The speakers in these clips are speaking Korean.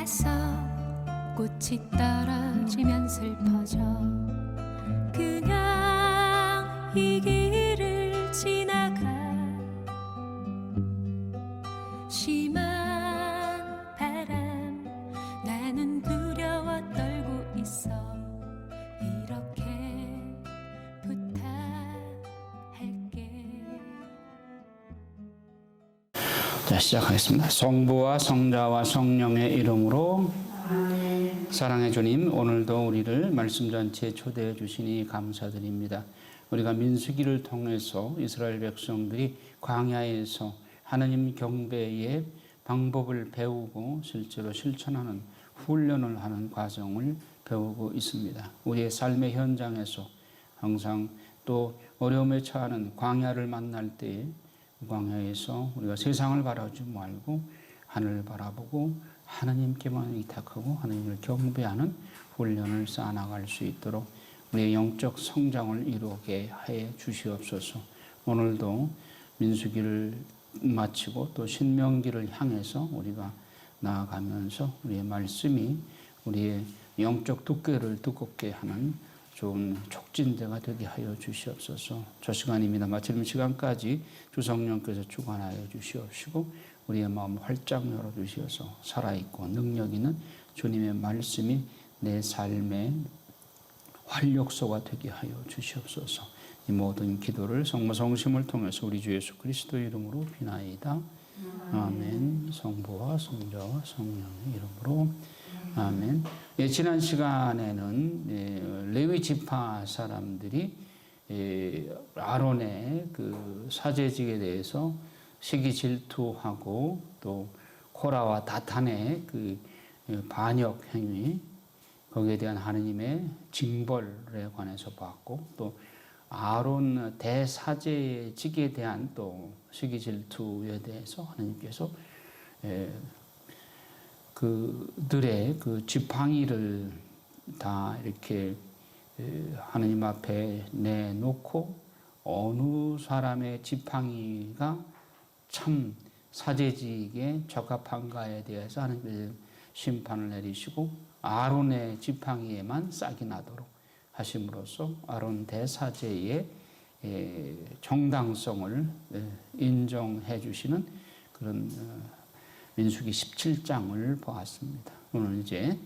땅에서 꽃이 떨어지면 슬퍼져 그냥 이 길을 지나가 심한 바람 나는 두려워 떨고 있어 이렇게 부탁할게. 자, 시작하겠습니다. 성부와 성자와 성령의 이름으로 아멘. 사랑의 주님, 오늘도 우리를 말씀 잔치에 초대해 주시니 감사드립니다. 우리가 민수기를 통해서 이스라엘 백성들이 광야에서 하나님 경배의 방법을 배우고 실제로 실천하는 훈련을 하는 과정을 배우고 있습니다. 우리의 삶의 현장에서 항상 또 어려움에 처하는 광야를 만날 때에 광야에서 우리가 세상을 바라보지 말고 하늘을 바라보고 하나님께만 의탁하고 하나님을 경배하는 훈련을 쌓아나갈 수 있도록 우리의 영적 성장을 이루게 해 주시옵소서. 오늘도 민수기를 마치고 또 신명기를 향해서 우리가 나아가면서 우리의 말씀이 우리의 영적 두께를 두껍게 하는 좋은 촉진제가 되게 하여 주시옵소서. 저 시간입니다. 마치는 시간까지 주 성령께서 주관하여 주시옵시고 우리의 마음 활짝 열어주시어서 살아있고 능력 있는 주님의 말씀이 내 삶의 활력소가 되게 하여 주시옵소서. 이 모든 기도를 성모 성심을 통해서 우리 주 예수 그리스도의 이름으로 비나이다. 아멘. 성부와 성자와 성령의 이름으로 아멘. 예, 지난 시간에는 레위 지파 사람들이 아론의 그 사제직에 대해서 시기 질투하고 또 코라와 다탄의 그 반역 행위, 거기에 대한 하느님의 징벌에 관해서 봤고, 또 아론 대사제직에 대한 또 시기 질투에 대해서 하느님께서 그들의 그 지팡이를 다 이렇게 하느님 앞에 내놓고 어느 사람의 지팡이가 참 사제직에 적합한가에 대해서 하느님께서 심판을 내리시고 아론의 지팡이에만 싹이 나도록 하심으로써 아론 대사제의 정당성을 인정해 주시는 그런 민수기 17장을 보았습니다. 오늘 이제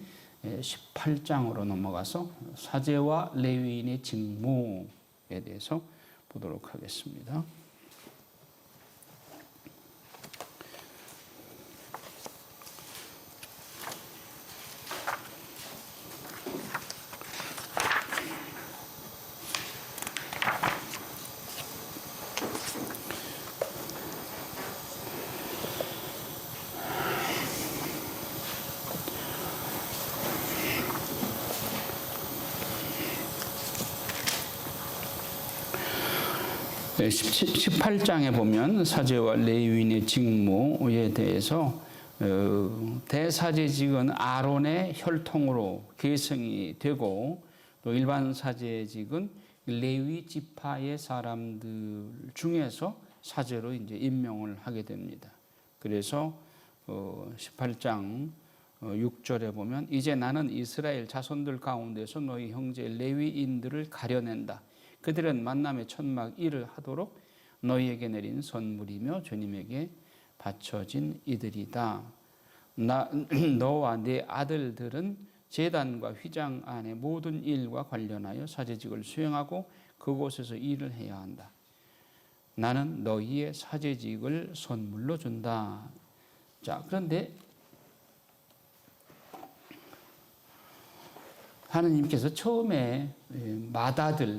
18장으로 넘어가서 사제와 레위인의 직무에 대해서 보도록 하겠습니다. 네, 18장에 보면 사제와 레위인의 직무에 대해서 대사제직은 아론의 혈통으로 계승이 되고 또 일반 사제직은 레위 지파의 사람들 중에서 사제로 이제 임명을 하게 됩니다. 그래서 18장 6절에 보면 이제 나는 이스라엘 자손들 가운데서 너희 형제 레위인들을 가려낸다. 그들은 만남의 천막 일을 하도록 너희에게 내린 선물이며 주님에게 바쳐진 이들이다. 너와 네 아들들은 제단과 휘장 안의 모든 일과 관련하여 사제직을 수행하고 그곳에서 일을 해야 한다. 나는 너희의 사제직을 선물로 준다. 자, 그런데 하느님께서 처음에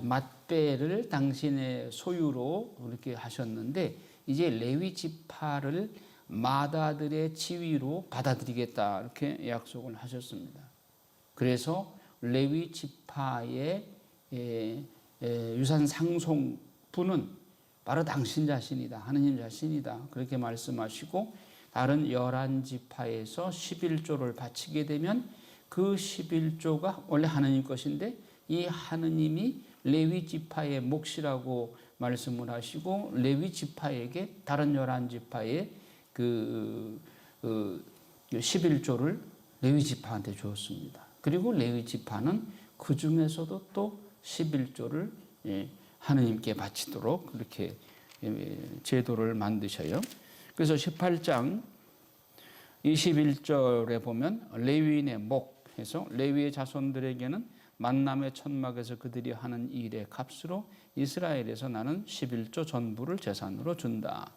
맏배를 당신의 소유로 이렇게 하셨는데 이제 레위 지파를 맏아들의 지위로 받아들이겠다 이렇게 약속을 하셨습니다. 그래서 레위 지파의 유산 상속분은 바로 당신 자신이다. 하느님 자신이다. 그렇게 말씀하시고 다른 11지파에서 11조를 바치게 되면 그 11조가 원래 하느님 것인데 이 하느님이 레위 지파의 몫이라고 말씀을 하시고 레위 지파에게 다른 11지파의 그 11조를 레위 지파한테 주었습니다. 그리고 레위 지파는 그 중에서도 또 11조를 하느님께 바치도록 그렇게 제도를 만드셔요. 그래서 18장 21절에 보면 레위인의 목 해서 레위의 자손들에게는 만남의 천막에서 그들이 하는 일의 값으로 이스라엘에서 나는 11조 전부를 재산으로 준다.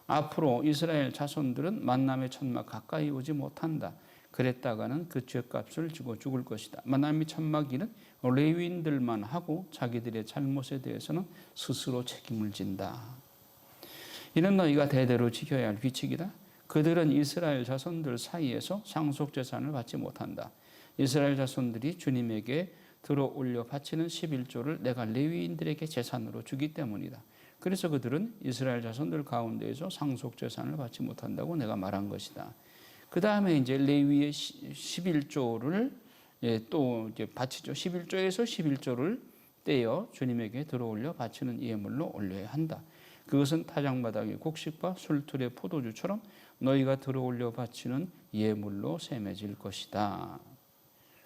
앞으로 이스라엘 자손들은 만남의 천막 가까이 오지 못한다. 그랬다가는 그 죄값을 지고 죽을 것이다. 만남의 천막 일은 레위인들만 하고 자기들의 잘못에 대해서는 스스로 책임을 진다. 이는 너희가 대대로 지켜야 할 규칙이다. 그들은 이스라엘 자손들 사이에서 상속재산을 받지 못한다. 이스라엘 자손들이 주님에게 들어올려 바치는 11조를 내가 레위인들에게 재산으로 주기 때문이다. 그래서 그들은 이스라엘 자손들 가운데에서 상속재산을 받지 못한다고 내가 말한 것이다. 그 다음에 이제 레위의 11조를 또 이제 바치죠. 11조에서 11조를 떼어 주님에게 들어올려 바치는 예물로 올려야 한다. 그것은 타작마당의 곡식과 술틀의 포도주처럼 너희가 들어올려 바치는 예물로 셈해질 것이다.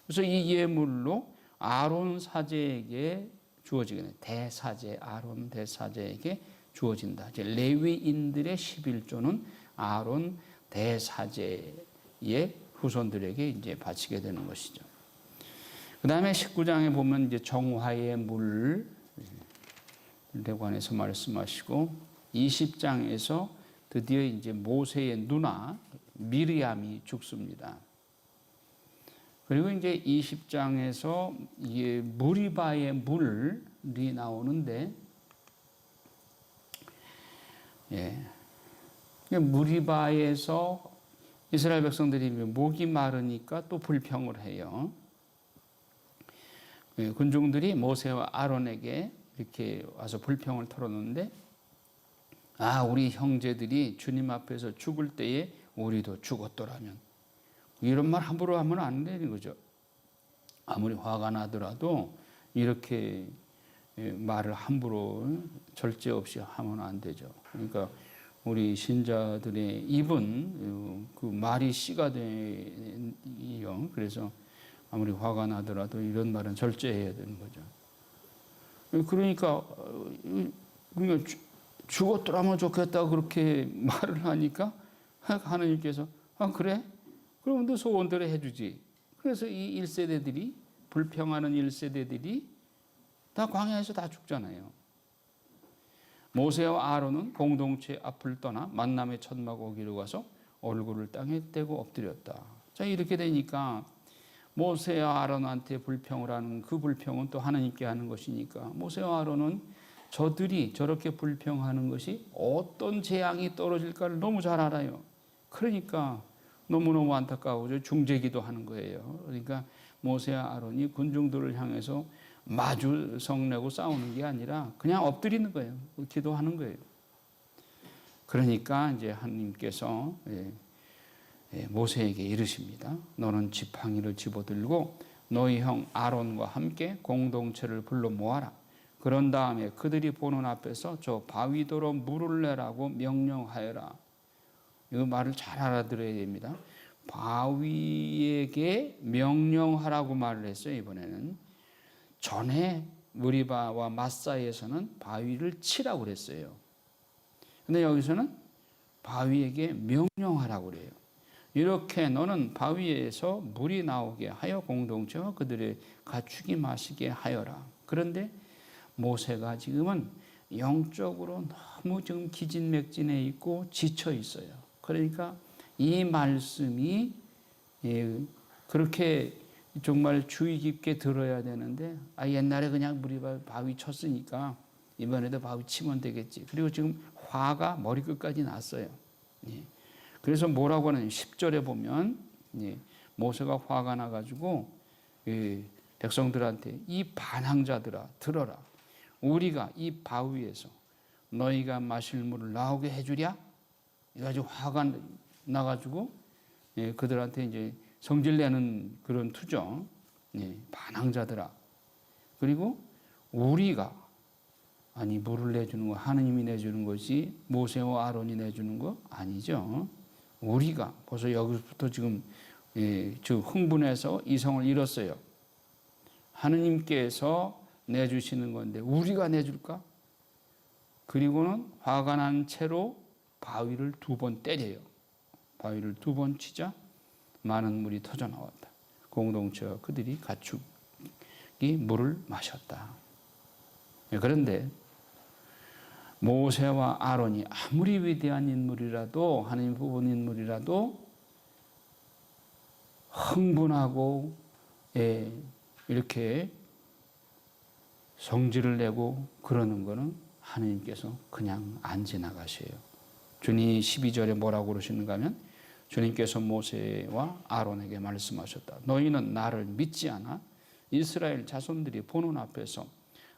그래서 이 예물로 아론 사제에게 주어지게 대사제 아론 대사제에게 주어진다. 이제 레위인들의 11조는 아론 대사제의 후손들에게 이제 바치게 되는 것이죠. 그 다음에 19장에 보면 이제 정화의 물에 관해서 말씀하시고 20장에서 드디어 이제 모세의 누나 미리암이 죽습니다. 그리고 이제 20장에서 무리바의 물이 나오는데, 무리바에서 이스라엘 백성들이 목이 마르니까 또 불평을 해요. 군중들이 모세와 아론에게 이렇게 와서 불평을 털어놓는데, 우리 형제들이 주님 앞에서 죽을 때에 우리도 죽었더라면, 이런 말 함부로 하면 안 되는 거죠. 아무리 화가 나더라도 이렇게 말을 함부로 절제 없이 하면 안 되죠. 그러니까 우리 신자들의 입은 그 말이 씨가 돼요. 그래서 아무리 화가 나더라도 이런 말은 절제해야 되는 거죠. 그러니까 죽었더라면 좋겠다 그렇게 말을 하니까 하나님께서 그래? 그럼 너 소원대로 해주지. 그래서 이 1세대들이 불평하는 1세대들이 다 광야에서 다 죽잖아요. 모세와 아론은 공동체 앞을 떠나 만남의 천막 오기로 가서 얼굴을 땅에 떼고 엎드렸다. 자, 이렇게 되니까 모세와 아론한테 불평을 하는 그 불평은 또 하나님께 하는 것이니까 모세와 아론은 저들이 저렇게 불평하는 것이 어떤 재앙이 떨어질까를 너무 잘 알아요. 그러니까 너무너무 안타까워서 중재기도 하는 거예요. 그러니까 모세와 아론이 군중들을 향해서 마주 성내고 싸우는 게 아니라 그냥 엎드리는 거예요. 기도하는 거예요. 그러니까 이제 하나님께서 모세에게 이르십니다. 너는 지팡이를 집어들고 너희 형 아론과 함께 공동체를 불러 모아라. 그런 다음에 그들이 보는 앞에서 저 바위도로 물을 내라고 명령하여라. 이 말을 잘 알아들어야 됩니다. 바위에게 명령하라고 말을 했어요. 이번에는 전에 무리바와 마사에서는 바위를 치라고 그랬어요. 근데 여기서는 바위에게 명령하라고 그래요. 이렇게 너는 바위에서 물이 나오게 하여 공동체와 그들의 가축이 마시게 하여라. 그런데 모세가 지금은 영적으로 너무 지금 기진맥진해 있고 지쳐 있어요. 그러니까 이 말씀이 그렇게 정말 주의 깊게 들어야 되는데 옛날에 그냥 물이 바위 쳤으니까 이번에도 바위 치면 되겠지. 그리고 지금 화가 머리끝까지 났어요. 그래서 뭐라고 하는 10절에 보면 모세가 화가 나가지고 백성들한테 이 반항자들아 들어라. 우리가 이 바위에서 너희가 마실 물을 나오게 해주랴? 이래가지고 화가 나가지고 그들한테 이제 성질내는 그런 투정. 반항자들아. 그리고 우리가 물을 내주는 거 하느님이 내주는 것이 모세와 아론이 내주는 거 아니죠. 우리가 벌써 여기부터 지금 즉 흥분해서 이성을 잃었어요. 하느님께서 내주시는 건데 우리가 내줄까? 그리고는 화가 난 채로 바위를 2번 때려요. 바위를 2번 치자 많은 물이 터져 나왔다. 공동체와 그들이 가축이 물을 마셨다. 그런데 모세와 아론이 아무리 위대한 인물이라도, 하나님 부분 인물이라도 흥분하고 이렇게 성질을 내고 그러는 거는 하나님께서 그냥 안 지나가셔요. 주님 12절에 뭐라고 그러시는가 하면 주님께서 모세와 아론에게 말씀하셨다. 너희는 나를 믿지 않아 이스라엘 자손들이 보는 앞에서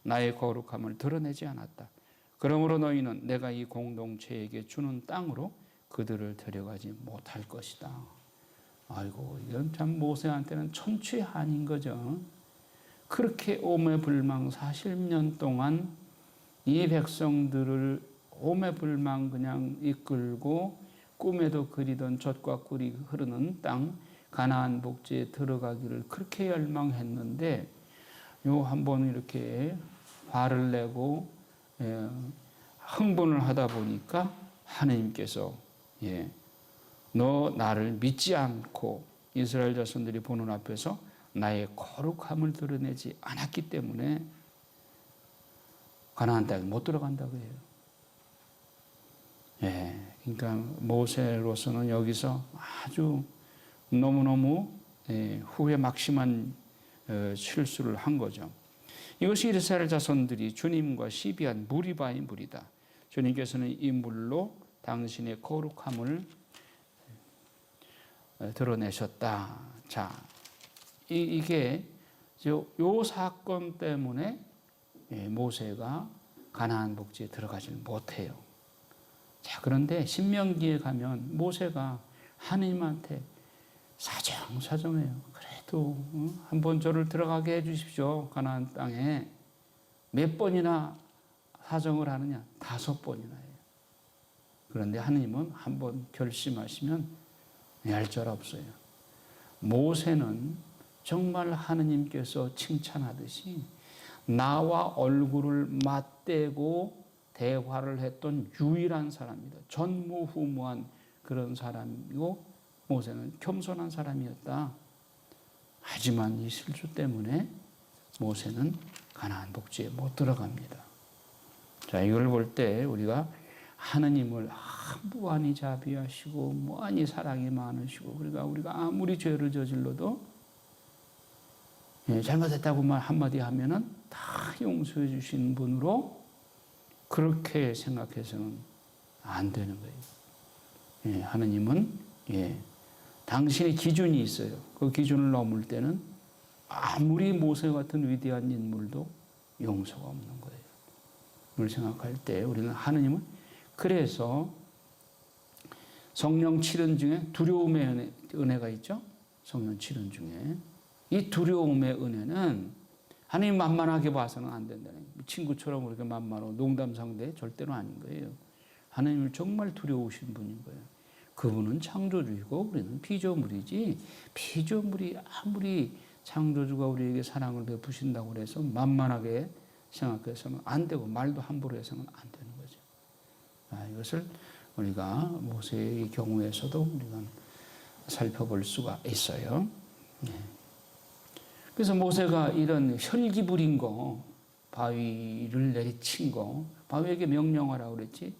나의 거룩함을 드러내지 않았다. 그러므로 너희는 내가 이 공동체에게 주는 땅으로 그들을 데려가지 못할 것이다. 아이고, 이건 참 모세한테는 천추한인 거죠. 그렇게 오매불망 40년 동안 이 백성들을 오매불망 그냥 이끌고 꿈에도 그리던 젖과 꿀이 흐르는 땅 가나안 복지에 들어가기를 그렇게 열망했는데 요 한번 이렇게 화를 내고 흥분을 하다 보니까 하나님께서 너 나를 믿지 않고 이스라엘 자손들이 보는 앞에서 나의 거룩함을 드러내지 않았기 때문에 가나안 땅에 못 들어간다고 해요. 그러니까 모세로서는 여기서 아주 너무너무 후회 막심한 실수를 한 거죠. 이것이 이스라엘 자손들이 주님과 시비한 무리바의 물이다. 주님께서는 이 물로 당신의 거룩함을 드러내셨다. 자, 이게 요 사건 때문에 모세가 가나안 복지에 들어가질 못해요. 자, 그런데 신명기에 가면 모세가 하나님한테 사정사정해요. 그래도 한번 저를 들어가게 해주십시오. 가나안 땅에. 몇 번이나 사정을 하느냐? 5번이나 해요. 그런데 하나님은 한번 결심하시면 얄짤 없어요. 모세는 정말 하나님께서 칭찬하듯이 나와 얼굴을 맞대고 대화를 했던 유일한 사람이다. 전무후무한 그런 사람이고 모세는 겸손한 사람이었다. 하지만 이 실수 때문에 모세는 가나안 복지에 못 들어갑니다. 자, 이걸 볼 때 우리가 하느님을 무한히 자비하시고 무한히 사랑이 많으시고 그러니까 우리가 아무리 죄를 저질러도 잘못했다고만 한마디 하면은 다 용서해 주신 분으로 그렇게 생각해서는 안 되는 거예요. 하느님은 당신의 기준이 있어요. 그 기준을 넘을 때는 아무리 모세 같은 위대한 인물도 용서가 없는 거예요. 이걸 생각할 때 우리는 하느님은 그래서 성령 7은 중에 두려움의 은혜가 있죠. 성령 7은 중에 이 두려움의 은혜는 하나님 만만하게 봐서는 안 된다는 거예요. 친구처럼 그렇게 만만하고 농담 상대 절대로 아닌 거예요. 하나님을 정말 두려우신 분인 거예요. 그분은 창조주이고 우리는 피조물이지 피조물이 아무리 창조주가 우리에게 사랑을 베푸신다고 해서 만만하게 생각해서는 안 되고 말도 함부로 해서는 안 되는 거죠. 이것을 우리가 모세의 경우에서도 우리가 살펴볼 수가 있어요. 그래서 모세가 이런 혈기 부린 거, 바위를 내리친 거, 바위에게 명령하라고 그랬지,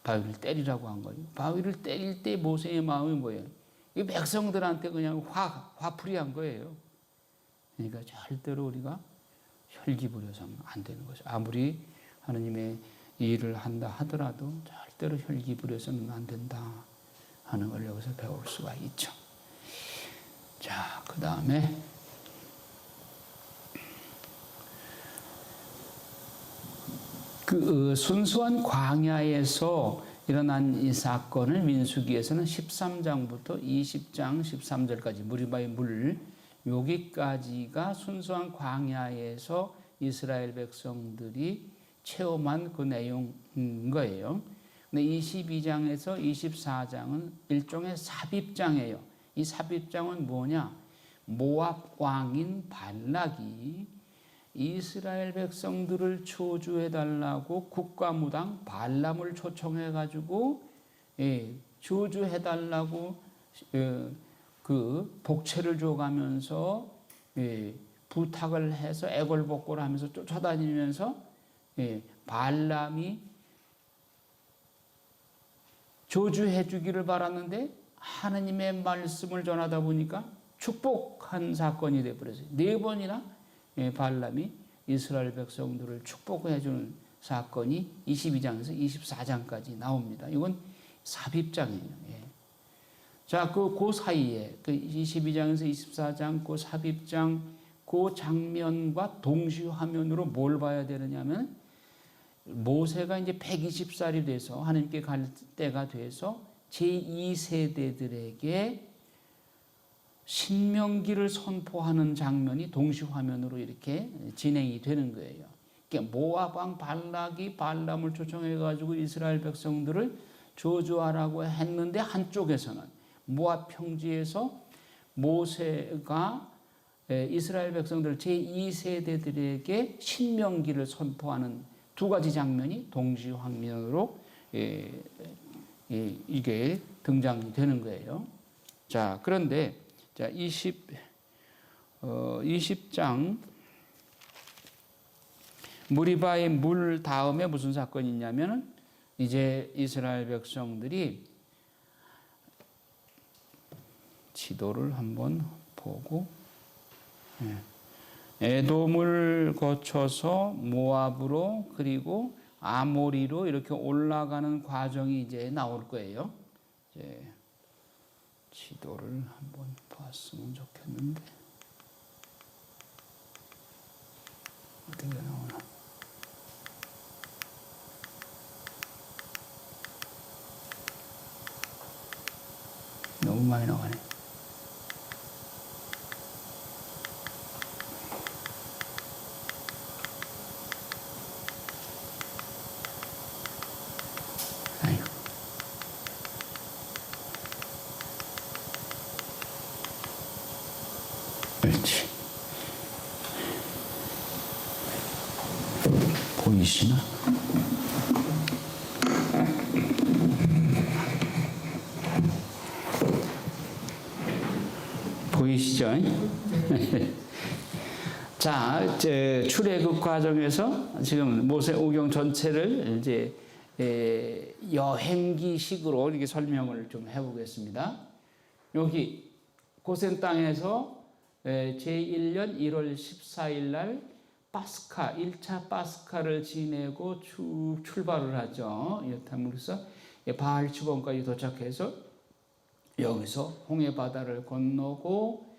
바위를 때리라고 한 거예요. 바위를 때릴 때 모세의 마음이 뭐예요? 이 백성들한테 그냥 화풀이한 거예요. 그러니까 절대로 우리가 혈기 부려서는 안 되는 거죠. 아무리 하나님의 일을 한다 하더라도 절대로 혈기 부려서는 안 된다 하는 걸 여기서 배울 수가 있죠. 자, 그 다음에 그 순수한 광야에서 일어난 이 사건을 민수기에서는 13장부터 20장 13절까지 무리바의 물 여기까지가 순수한 광야에서 이스라엘 백성들이 체험한 그 내용인 거예요. 근데 22장에서 24장은 일종의 삽입장이에요. 이 삽입장은 뭐냐? 모압 왕인 발락이 이스라엘 백성들을 저주해달라고 국가무당 발람을 초청해가지고 저주해달라고 그 복채를 줘가면서 부탁을 해서 애걸복걸 하면서 쫓아다니면서 발람이 저주해 주기를 바랐는데 하나님의 말씀을 전하다 보니까 축복한 사건이 되어버렸어요. 4번이나 발람이 이스라엘 백성들을 축복해 주는 사건이 22장에서 24장까지 나옵니다. 이건 삽입장이에요. 자, 그 사이에, 그 22장에서 24장, 그 삽입장, 그 장면과 동시 화면으로 뭘 봐야 되느냐면, 모세가 이제 120살이 돼서 하나님께 갈 때가 돼서 제2세대들에게 신명기를 선포하는 장면이 동시 화면으로 이렇게 진행이 되는 거예요. 그러니까 모압 왕 발락이 발람을 초청해 가지고 이스라엘 백성들을 저주하라고 했는데, 한쪽에서는 모압 평지에서 모세가 이스라엘 백성들 제2세대들에게 신명기를 선포하는 두 가지 장면이 동시 화면으로 이게 등장이 되는 거예요. 자, 그런데 자, 20장 무리바의 물 다음에 무슨 사건이 있냐면, 이제 이스라엘 백성들이 지도를 한번 보고 에돔을 거쳐서 모압으로 그리고 아모리로 이렇게 올라가는 과정이 이제 나올 거예요. 이제 지도를 한번 봤으면 좋겠는데 어떻게 나오나? 너무 많이 나가네. 아이고. 그렇지. 보이시나? 보이시죠? 자, 출애굽 과정에서 지금 모세 오경 전체를 이제 여행기식으로 이렇게 설명을 좀 해보겠습니다. 여기 고센 땅에서 제1년 1월 14일 날 파스카, 1차 파스카를 지내고 쭉 출발을 하죠. 그래서 바알 추번까지 도착해서 여기서 홍해 바다를 건너고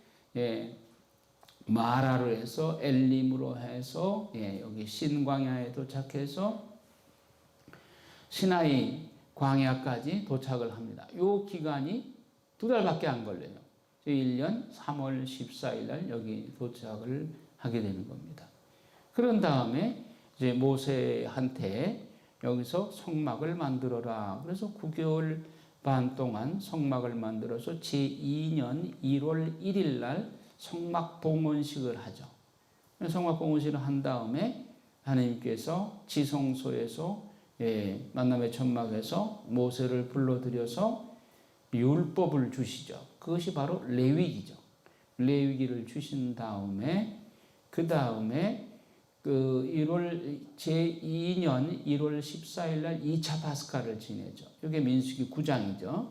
마라로 해서 엘림으로 해서 여기 신광야에 도착해서 시나이 광야까지 도착을 합니다. 이 기간이 2달밖에 안 걸려요. 1년 3월 14일 날 여기 도착을 하게 되는 겁니다. 그런 다음에 이제 모세한테 여기서 성막을 만들어라. 그래서 9개월 반 동안 성막을 만들어서 제2년 1월 1일 날 성막 봉헌식을 하죠. 성막 봉헌식을 한 다음에 하나님께서 지성소에서 만남의 천막에서 모세를 불러들여서 율법을 주시죠. 그것이 바로 레위기죠. 레위기를 주신 다음에 그 다음에 제2년 1월 14일 날 2차 파스카를 지내죠. 이게 민수기 9장이죠.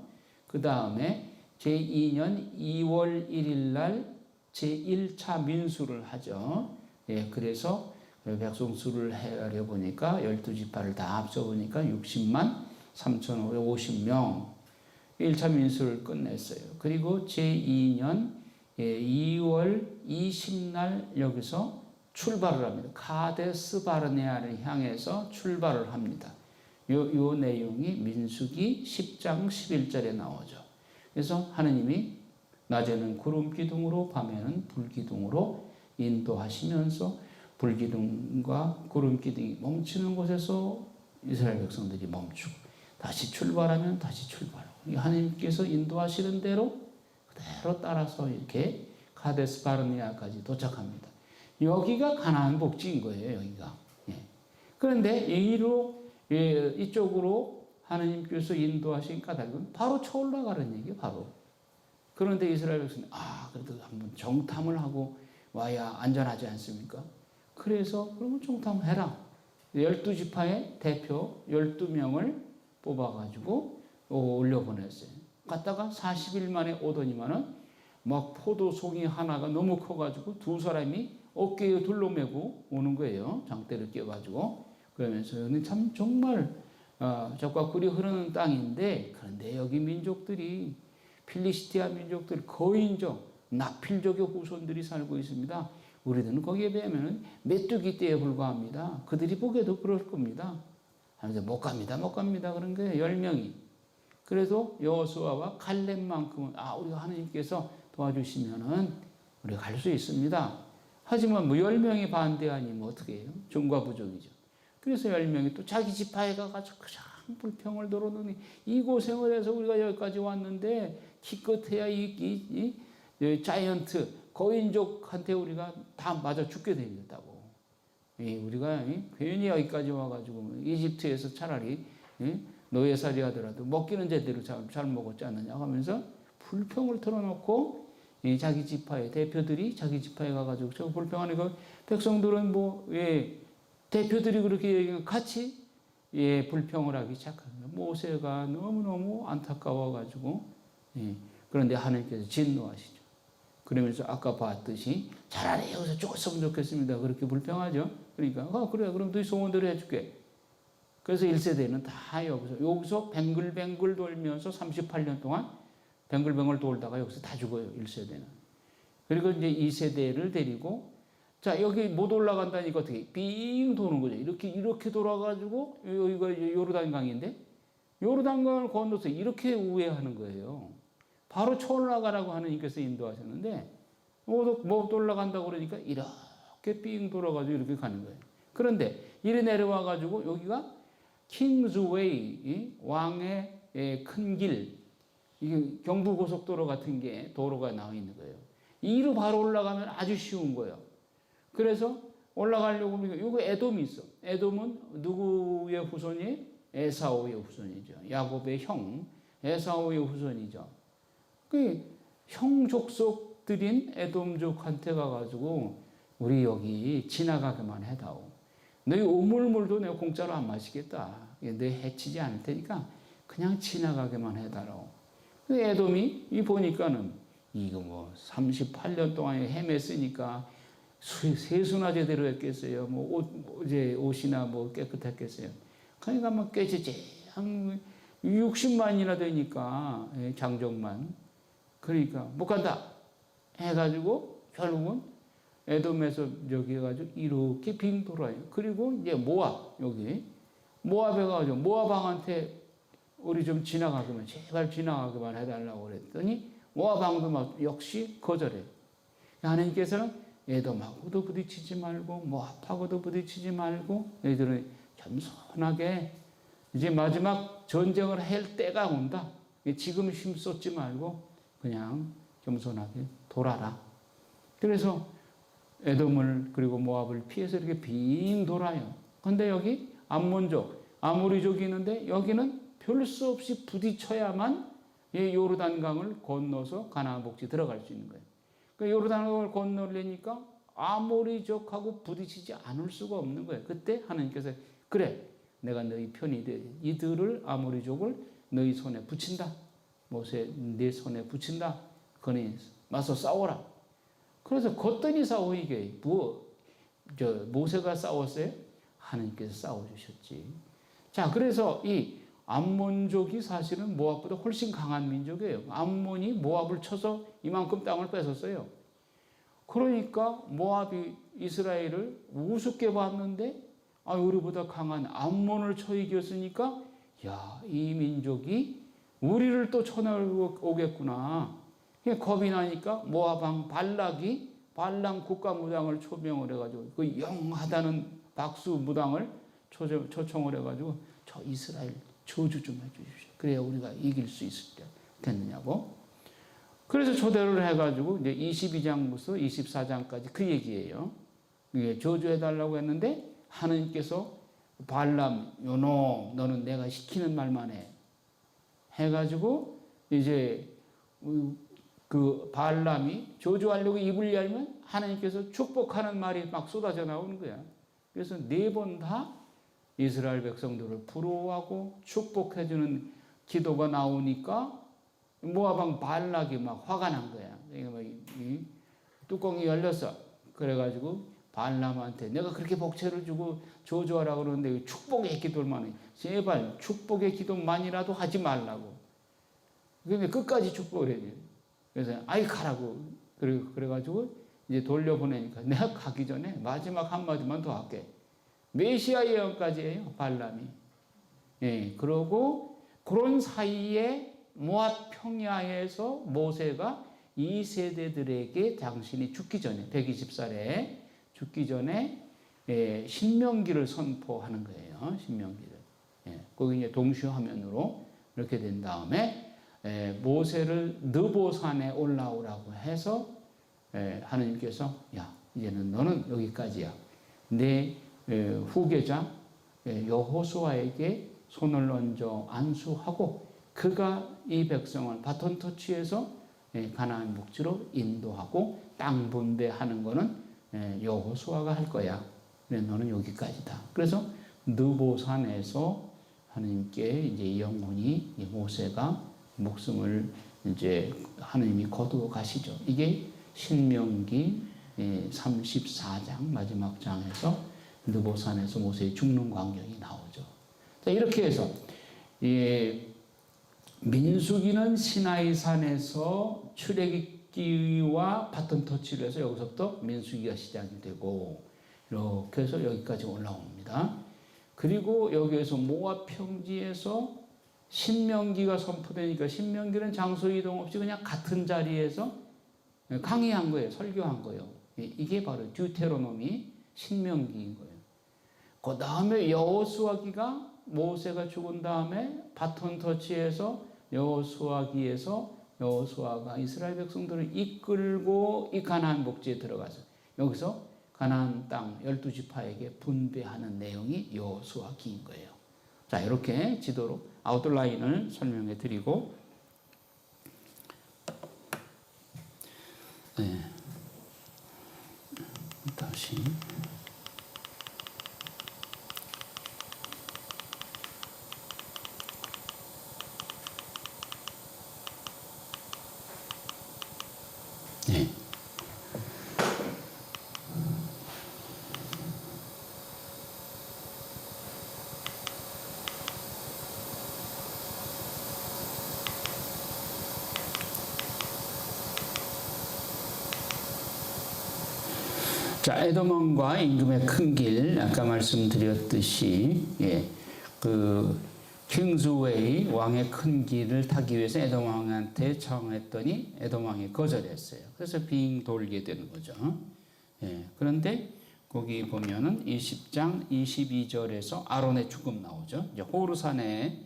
그 다음에 제2년 2월 1일 날 제1차 민수를 하죠. 그래서 백성 수를 헤아려 보니까 12지파를 다 합쳐 보니까 60만 3,550명 1차 민수를 끝냈어요. 그리고 제2년 2월 20날 여기서 출발을 합니다. 카데스 바르네아를 향해서 출발을 합니다. 요 내용이 민수기 10장 11절에 나오죠. 그래서 하느님이 낮에는 구름 기둥으로 밤에는 불 기둥으로 인도하시면서 불 기둥과 구름 기둥이 멈추는 곳에서 이스라엘 백성들이 멈추고 다시 출발하면 다시 출발하고 하나님께서 인도하시는 대로 그대로 따라서 이렇게 카데스 바르네아까지 도착합니다. 여기가 가나안 복지인 거예요. 여기가. 예. 그런데 이쪽으로 하나님께서 인도하신 까닭은 바로 쳐올라가는 얘기예요. 바로. 그런데 이스라엘 백성은 그래도 한번 정탐을 하고 와야 안전하지 않습니까? 그래서 그러면 정탐해라. 12지파의 대표 12명을 뽑아가지고 올려보냈어요. 갔다가 40일 만에 오더니만은 막 포도송이 하나가 너무 커가지고 두 사람이 어깨에 둘러매고 오는 거예요. 장대를 끼워가지고. 그러면서 여기는 참 정말 젖과 꿀이 흐르는 땅인데, 그런데 여기 민족들이 필리스티아 민족들 거인족, 나필족의 후손들이 살고 있습니다. 우리들은 거기에 비하면 메뚜기 떼에 불과합니다. 그들이 보기에도 그럴 겁니다. 하면서 못 갑니다. 그런 거예요. 10명이. 그래서 여호수아와 칼렙만큼은 우리가 하나님께서 도와주시면은 우리가 갈 수 있습니다. 하지만 10명이 반대하니 어떻게 해요? 종과 부족이죠. 그래서 10명이 또 자기 지파에 가가지고 그냥 불평을 덜어놓으니 이 고생을 해서 우리가 여기까지 왔는데 기껏해야 이 자이언트 거인족한테 우리가 다 맞아 죽게 되겠다고. 우리가 괜히 여기까지 와가지고 이집트에서 차라리 노예살이 하더라도 먹기는 제대로 잘 먹었지 않느냐 하면서 불평을 털어놓고 자기 지파의 대표들이 자기 지파에 가가지고 저 불평하니까 백성들은 대표들이 그렇게 얘기하면 같이 불평을 하기 시작합니다. 모세가 너무너무 안타까워가지고 그런데 하나님께서 진노하시죠. 그러면서 아까 봤듯이 차라리 여기서 죽었으면 좋겠습니다. 그렇게 불평하죠. 그러니까 그래 그럼 너희 소원대로 해줄게. 그래서 1세대는 다 여기서 뱅글뱅글 돌면서 38년 동안 뱅글뱅글 돌다가 여기서 다 죽어요. 1세대는. 그리고 이제 2세대를 데리고 자 여기 못 올라간다니까 어떻게 빙 도는 거죠. 이렇게 돌아가지고 여기가 요르단강인데 요르단강을 건너서 이렇게 우회하는 거예요. 바로 쳐올라가라고 하나님께서 인도하셨는데 못 올라간다고 그러니까 이렇게 삥 돌아가지고 이렇게 가는 거예요. 그런데 이리 내려와가지고 여기가 킹즈웨이 왕의 큰 길, 이게 경부고속도로 같은 게 도로가 나와 있는 거예요. 이로 바로 올라가면 아주 쉬운 거예요. 그래서 올라가려고 하면 여기 에돔이 있어. 에돔은 누구의 후손이? 에사오의 후손이죠. 야곱의 형 에사오의 후손이죠. 그 형 족속들인 에돔족한테 가가지고 우리 여기 지나가게만 해다오. 너희 우물물도 내가 공짜로 안 마시겠다. 너 해치지 않을 테니까 그냥 지나가게만 해달라고. 에돔이 보니까는 이거 38년 동안 헤맸으니까 세수나 제대로 했겠어요. 옷이나 깨끗했겠어요. 그러니까 깨지지. 한 60만이나 되니까 장정만. 그러니까 못 간다 해가지고 결국은 에돔에서 여기 해가지고 이렇게 빙 돌아요. 그리고 이제 여기 모압에 가가지고 모압 왕한테 우리 좀 지나가기만 제발 지나가기만 해달라고 그랬더니 모압 왕도 역시 거절해. 하나님께서는 에돔하고도 부딪히지 말고 모압하고도 부딪히지 말고 너희들은 겸손하게 이제 마지막 전쟁을 할 때가 온다. 지금 힘쏟지 말고 그냥 겸손하게 돌아라. 그래서 에돔을 그리고 모압을 피해서 이렇게 빙 돌아요. 근데 여기 암몬족, 아모리족이 있는데 여기는 별 수 없이 부딪혀야만 요르단강을 건너서 가나안 복지 들어갈 수 있는 거예요. 그러니까 요르단강을 건너려니까 아모리족하고 부딪히지 않을 수가 없는 거예요. 그때 하나님께서 그래 내가 너희 편이 돼. 이들을 아모리족을 너희 손에 붙인다. 모세 내 손에 붙인다. 그러니 맞서 싸워라. 그래서 걷더니 싸우이게 모세가 싸웠어요? 하나님께서 싸워주셨지. 자, 그래서 이 암몬족이 사실은 모압보다 훨씬 강한 민족이에요. 암몬이 모압을 쳐서 이만큼 땅을 뺏었어요. 그러니까 모압이 이스라엘을 우습게 봤는데 우리보다 강한 암몬을 쳐 이겼으니까 이 민족이 우리를 또 쳐나오겠구나. 겁이 나니까 모압 왕 발람 국가무당을 초명을 해가지고 그 영하다는 박수 무당을 초청을 해가지고 저 이스라엘 저주 좀 해주십시오. 그래야 우리가 이길 수 있을 때 됐느냐고. 그래서 초대를 해가지고 이제 22장부터 24장까지 그 얘기예요. 이게 저주해달라고 했는데 하나님께서 발람, 요놈, 너는 내가 시키는 말만 해. 해가지고 이제 그 발람이 저주하려고 입을 열면 하나님께서 축복하는 말이 막 쏟아져 나오는 거야. 그래서 4번 다 이스라엘 백성들을 부러워하고 축복해주는 기도가 나오니까 모압 왕 발락이 막 화가 난 거야. 이 뚜껑이 열렸어. 그래가지고 발람한테 내가 그렇게 복채를 주고 저주하라 그러는데 축복의 기도만 해. 제발 축복의 기도만이라도 하지 말라고. 그런데 끝까지 축복을 해줘요. 그래서 아이 가라고. 그래가지고 이제 돌려보내니까 내가 가기 전에 마지막 한마디만 더 할게. 메시아 예언까지 해요. 발람이. 예, 그러고 그런 사이에 모압 평야에서 모세가 이 세대들에게 당신이 죽기 전에 120살에 죽기 전에 신명기를 선포하는 거예요. 신명기를. 거기 이제 동시화면으로 이렇게 된 다음에 모세를 느보산에 올라오라고 해서 하느님께서 야 이제는 너는 여기까지야. 내 후계자 여호수아에게 손을 얹어 안수하고 그가 이 백성을 바톤 터치해서 가나안 복지로 인도하고 땅 분배하는 거는 여호수아가 할 거야. 그래 너는 여기까지다. 그래서 느보산에서 하나님께 이제 영원히 모세가 목숨을 이제 하나님이 거두어 가시죠. 이게 신명기 34장 마지막 장에서 느보산에서 모세의 죽는 광경이 나오죠. 자, 이렇게 해서 민수기는 시나이산에서 출애굽기와 바톤 터치를 해서 여기서부터 민수기가 시작이 되고 이렇게 해서 여기까지 올라옵니다. 그리고 여기에서 모압 평지에서 신명기가 선포되니까 신명기는 장소 이동 없이 그냥 같은 자리에서 강의한 거예요. 설교한 거예요. 이게 바로 듀테로노미 신명기인 거예요. 그 다음에 여호수아기가 모세가 죽은 다음에 바톤 터치에서 여호수아기에서 여호수아가 이스라엘 백성들을 이끌고 이 가나안 복지에 들어가서 여기서 가나안 땅 12지파에게 분배하는 내용이 여호수아기인 거예요. 자, 이렇게 지도로 아웃라인을 설명해 드리고 다시 자, 에돔왕과 임금의 큰 길, 아까 말씀드렸듯이, 그, 킹스웨이 왕의 큰 길을 타기 위해서 에돔왕한테 청했더니 에돔왕이 거절했어요. 그래서 빙 돌게 되는 거죠. 그런데 거기 보면은 20장 22절에서 아론의 죽음 나오죠. 이제 호르산에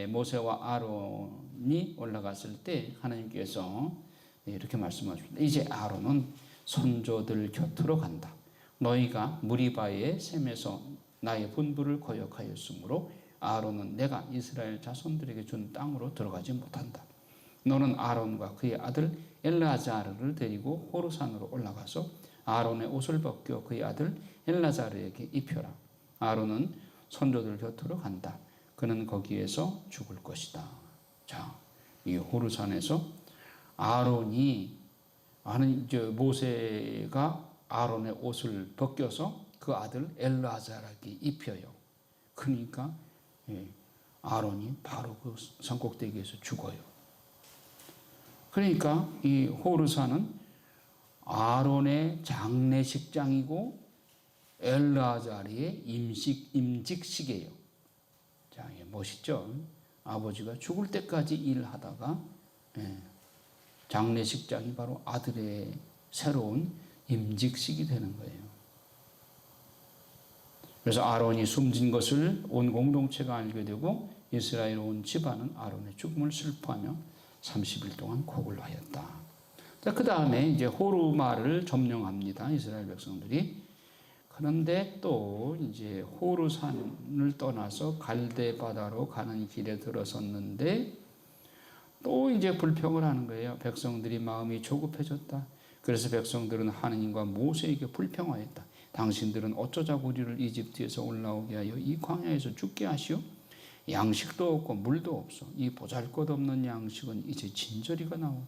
모세와 아론이 올라갔을 때 하나님께서 이렇게 말씀하십니다. 이제 아론은 선조들 곁으로 간다. 너희가 무리바의 셈에서 나의 분부를 거역하였으므로 아론은 내가 이스라엘 자손들에게 준 땅으로 들어가지 못한다. 너는 아론과 그의 아들 엘라자르를 데리고 호르산으로 올라가서 아론의 옷을 벗겨 그의 아들 엘라자르에게 입혀라. 아론은 선조들 곁으로 간다. 그는 거기에서 죽을 것이다. 자, 이 호르산에서 아론이 모세가 아론의 옷을 벗겨서 그 아들 엘라자르에게 입혀요. 그러니까 아론이 바로 그 산꼭대기에서 죽어요. 그러니까 이 호르산은 아론의 장례식장이고 엘라자르의 임직식이에요. 자, 멋있죠? 아버지가 죽을 때까지 일하다가 장례식장이 바로 아들의 새로운 임직식이 되는 거예요. 그래서 아론이 숨진 것을 온 공동체가 알게 되고 이스라엘 온 집안은 아론의 죽음을 슬퍼하며 30일 동안 곡을 하였다. 그 다음에 이제 호르마를 점령합니다. 이스라엘 백성들이. 그런데 또 이제 호르산을 떠나서 갈대 바다로 가는 길에 들어섰는데 또 이제 불평을 하는 거예요. 백성들이 마음이 조급해졌다. 그래서 백성들은 하느님과 모세에게 불평하였다. 당신들은 어쩌자고 우리를 이집트에서 올라오게 하여 이 광야에서 죽게 하시오? 양식도 없고 물도 없어. 이 보잘것없는 양식은 이제 진저리가 나오.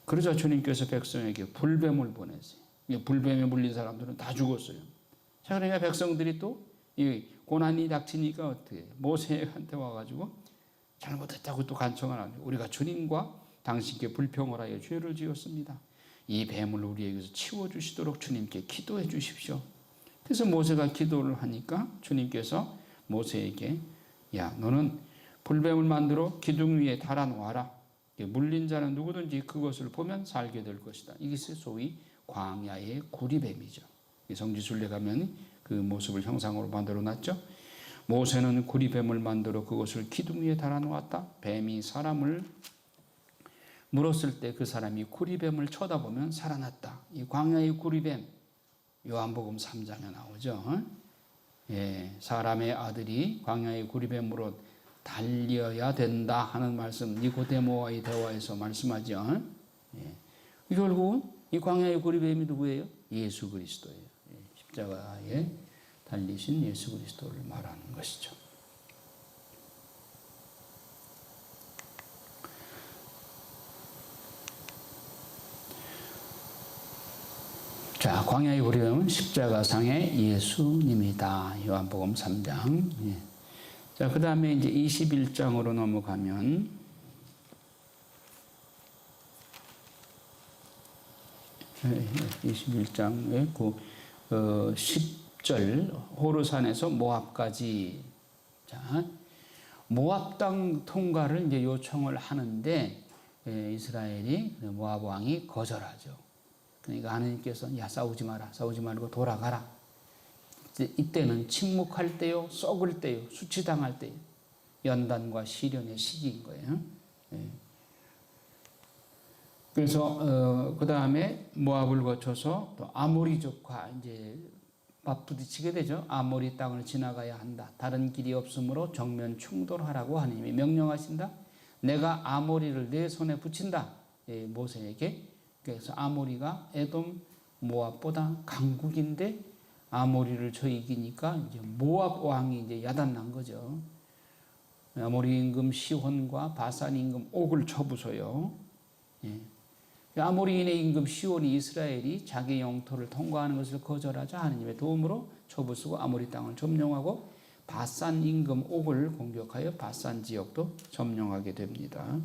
그러자 주님께서 백성에게 불뱀을 보내세요. 불뱀에 물린 사람들은 다 죽었어요. 자, 그러니까 백성들이 또 이 고난이 닥치니까 어떻게 해요? 모세한테 와가지고 잘못했다고 또 간청을 하는 거예요. 우리가 주님과 당신께 불평을 하여 죄를 지었습니다. 이 뱀을 우리에게서 치워주시도록 주님께 기도해 주십시오. 그래서 모세가 기도를 하니까 주님께서 모세에게 야, 너는 불뱀을 만들어 기둥 위에 달아놓아라. 물린 자는 누구든지 그것을 보면 살게 될 것이다. 이게 소위 광야의 구리뱀이죠. 성지순례 가면 그 모습을 형상으로 만들어 놨죠. 모세는 구리뱀을 만들어 그것을 기둥 위에 달아놓았다. 뱀이 사람을 물었을 때 그 사람이 구리뱀을 쳐다보면 살아났다. 이 광야의 구리뱀, 요한복음 3장에 나오죠. 예, 사람의 아들이 광야의 구리뱀으로 달려야 된다 하는 말씀, 니고데모와의 대화에서 말씀하죠. 예. 결국은 이 광야의 구리뱀이 누구예요? 예수 그리스도예요. 예, 십자가에 달리신 예수 그리스도를 말하는 것이죠. 자, 광야의 구리뱀은 십자가상의 예수님이다. 요한복음 3장. 예. 자, 그 다음에 이제 21장으로 넘어가면 21장의 그 10절 호르산에서 모압까지. 자, 모압 땅 통과를 이제 요청을 하는데 이스라엘이 모압 왕이 거절하죠. 그러니까 하나님께서 야, 싸우지 마라. 싸우지 말고 돌아가라. 이때는 침묵할 때요, 썩을 때요, 수치당할 때요. 연단과 시련의 시기인 거예요. 예. 그래서 그 다음에 모압을 거쳐서 또 아모리족과 이제 맞부딪히게 되죠. 아모리 땅을 지나가야 한다. 다른 길이 없으므로 정면 충돌하라고 하나님이 명령하신다. 내가 아모리를 내 손에 붙인다. 예, 모세에게. 그래서 아모리가 에돔, 모압보다 강국인데 아모리를 저 이기니까 이제 모압 왕이 이제 야단난 거죠. 아모리 임금 시혼과 바산 임금 옥을 쳐부숴요. 예. 아모리인의 임금 시온이 이스라엘이 자기 영토를 통과하는 것을 거절하자 하느님의 도움으로 쳐부수고 아모리 땅을 점령하고 바산 임금 옥을 공격하여 바산 지역도 점령하게 됩니다.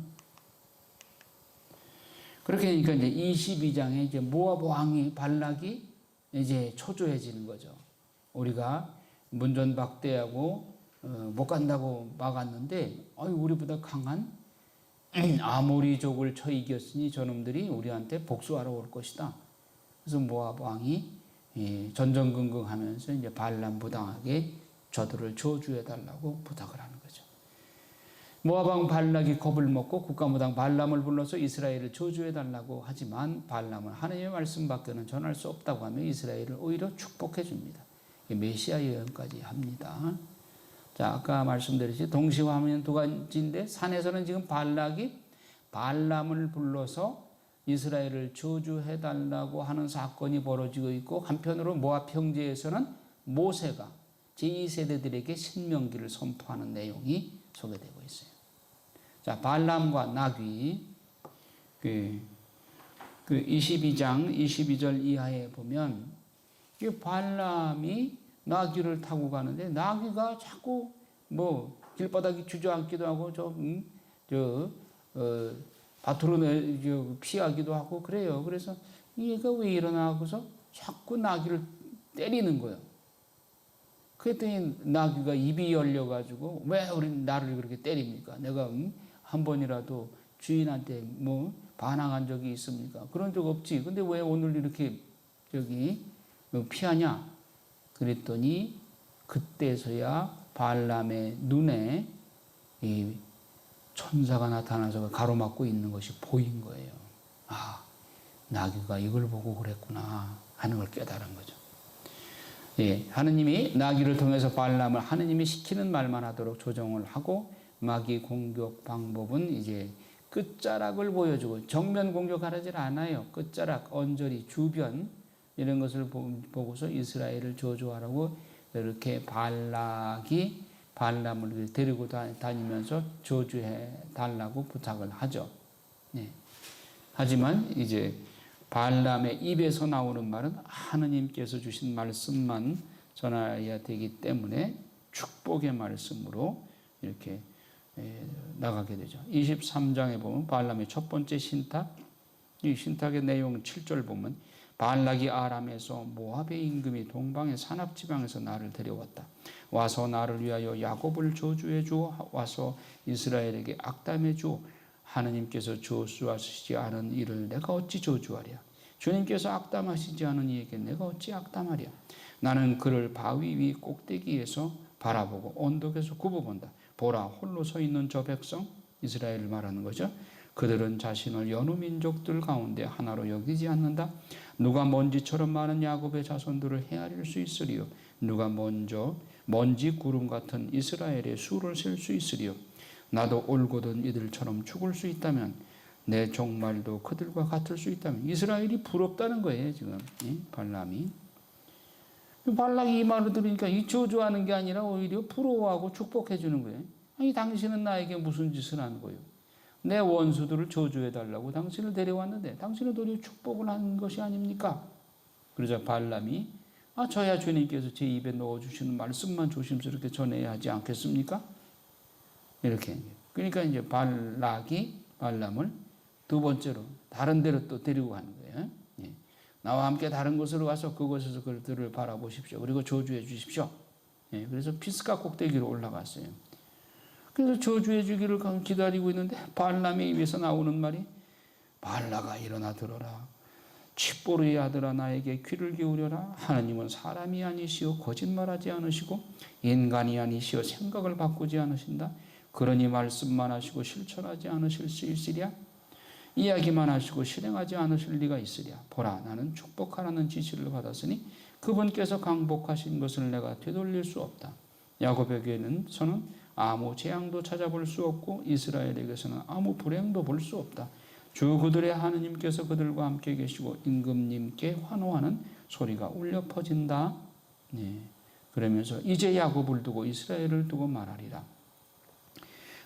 그렇게 되니까 이제 22장에 이제 모압 왕이 발락이 이제 초조해지는 거죠. 우리가 문전박대하고 못 간다고 막았는데 우리보다 강한 아모리족을 쳐 이겼으니 저놈들이 우리한테 복수하러 올 것이다. 그래서 모압 왕이 전전긍긍하면서 이제 발람 부당하게 저들을 저주해 달라고 부탁을 하는 거죠. 모압 왕 발락이 겁을 먹고 국가무당 발람을 불러서 이스라엘을 저주해 달라고 하지만 발람은 하나님의 말씀밖에는 전할 수 없다고 하며 이스라엘을 오히려 축복해 줍니다. 메시아 예언까지 합니다. 자, 아까 말씀드렸듯이 동시화하면 두 가지인데 산에서는 지금 발락이 발람을 불러서 이스라엘을 저주해 달라고 하는 사건이 벌어지고 있고 한편으로 모압 평지에서는 모세가 제2세대들에게 신명기를 선포하는 내용이 소개되고 있어요. 자, 발람과 나귀 그 22장 22절 이하에 보면 이 발람이 나귀를 타고 가는데 나귀가 자꾸 뭐 길바닥이 주저앉기도 하고 밭으로 피하기도 하고 그래요. 그래서 얘가 왜 이러나 하고서 자꾸 나귀를 때리는 거예요. 그랬더니 나귀가 입이 열려가지고 왜 나를 그렇게 때립니까? 내가 한 번이라도 주인한테 뭐 반항한 적이 있습니까? 그런 적 없지. 근데 왜 오늘 이렇게 피하냐? 그랬더니 그때서야 발람의 눈에 이 천사가 나타나서 가로막고 있는 것이 보인 거예요. 아, 나귀가 이걸 보고 그랬구나 하는 걸 깨달은 거죠. 예, 하느님이 나귀를 통해서 발람을 하느님이 시키는 말만 하도록 조정을 하고 마귀 공격 방법은 이제 끝자락을 보여주고 정면 공격하지 않아요. 끝자락, 언저리, 주변 이런 것을 보고서 이스라엘을 저주하라고 이렇게 발락이 발람을 데리고 다니면서 저주해 달라고 부탁을 하죠. 네. 하지만 이제 발람의 입에서 나오는 말은 하느님께서 주신 말씀만 전해야 되기 때문에 축복의 말씀으로 이렇게 나가게 되죠. 23장에 보면 발람의 첫 번째 신탁, 이 신탁의 내용 7절 보면 발락이 아람에서 모압의 임금이 동방의 산악지방에서 나를 데려왔다. 와서 나를 위하여 야곱을 저주해 주어 와서 이스라엘에게 악담해 주어 하느님께서 저주하시지 않은 이를 내가 어찌 저주하랴. 주님께서 악담하시지 않은 이에게 내가 어찌 악담하랴. 나는 그를 바위 위 꼭대기에서 바라보고 언덕에서 굽어본다. 보라, 홀로 서 있는 저 백성, 이스라엘을 말하는 거죠. 그들은 자신을 여느 민족들 가운데 하나로 여기지 않는다. 누가 먼지처럼 많은 야곱의 자손들을 헤아릴 수 있으리요. 누가 먼지 구름 같은 이스라엘의 수를 셀 수 있으리요. 나도 올곧은 이들처럼 죽을 수 있다면 내 종말도 그들과 같을 수 있다면. 이스라엘이 부럽다는 거예요 지금 발람이. 발락이 이 말을 들으니까 이 저주하는 게 아니라 오히려 부러워하고 축복해 주는 거예요. 아니 당신은 나에게 무슨 짓을 한 거예요. 내 원수들을 저주해 달라고 당신을 데려왔는데 당신은 도리어 축복을 한 것이 아닙니까? 그러자 발람이 저야 주님께서 제 입에 넣어주시는 말씀만 조심스럽게 전해야 하지 않겠습니까? 이렇게. 그러니까 이제 발락이 발람을 두 번째로 다른 데로 또 데리고 가는 거예요. 예. 나와 함께 다른 곳으로 가서 그곳에서 그들을 바라보십시오. 그리고 저주해 주십시오. 예. 그래서 피스가 꼭대기로 올라갔어요. 그래서 저주해 주기를 기다리고 있는데 발람의 입에서 나오는 말이 발락아 일어나 들어라. 칩보르의 아들아 나에게 귀를 기울여라. 하나님은 사람이 아니시오 거짓말하지 않으시고 인간이 아니시오 생각을 바꾸지 않으신다. 그러니 말씀만 하시고 실천하지 않으실 수 있으랴. 이야기만 하시고 실행하지 않으실 리가 있으랴. 보라 나는 축복하라는 지시를 받았으니 그분께서 강복하신 것을 내가 되돌릴 수 없다. 야곱에게서는 아무 재앙도 찾아볼 수 없고 이스라엘에게서는 아무 불행도 볼 수 없다. 주 그들의 하느님께서 그들과 함께 계시고 임금님께 환호하는 소리가 울려 퍼진다. 네. 그러면서 이제 야곱을 두고 이스라엘을 두고 말하리라.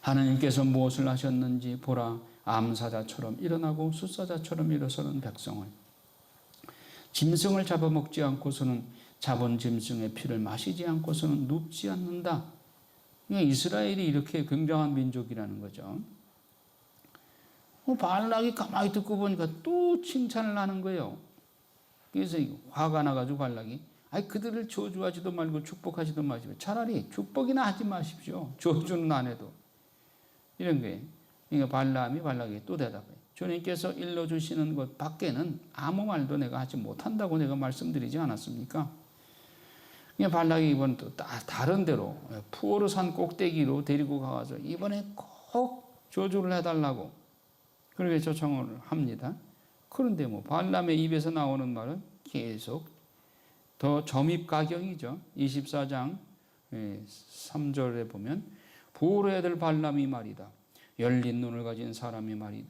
하느님께서 무엇을 하셨는지 보라. 암사자처럼 일어나고 숫사자처럼 일어서는 백성을 짐승을 잡아먹지 않고서는 잡은 짐승의 피를 마시지 않고서는 눕지 않는다. 이스라엘이 이렇게 굉장한 민족이라는 거죠. 발락이 가만히 듣고 보니까 또 칭찬을 하는 거예요. 그래서 화가 나가지고 발락이 그들을 저주하지도 말고 축복하지도 마시고 차라리 축복이나 하지 마십시오. 저주는 안 해도. 이런 거예요. 그러니까 발락이 또 대답해요. 주님께서 일러주시는 것 밖에는 아무 말도 내가 하지 못한다고 내가 말씀드리지 않았습니까? 발락이 이번 또 다른 데로 푸오르 산 꼭대기로 데리고 가서 이번에 꼭 저주를 해달라고 그렇게 초청을 합니다. 그런데 발람의 입에서 나오는 말은 계속 더 점입가경이죠. 24장 3절에 보면 보호해야 될 발람이 말이다. 열린 눈을 가진 사람이 말이다.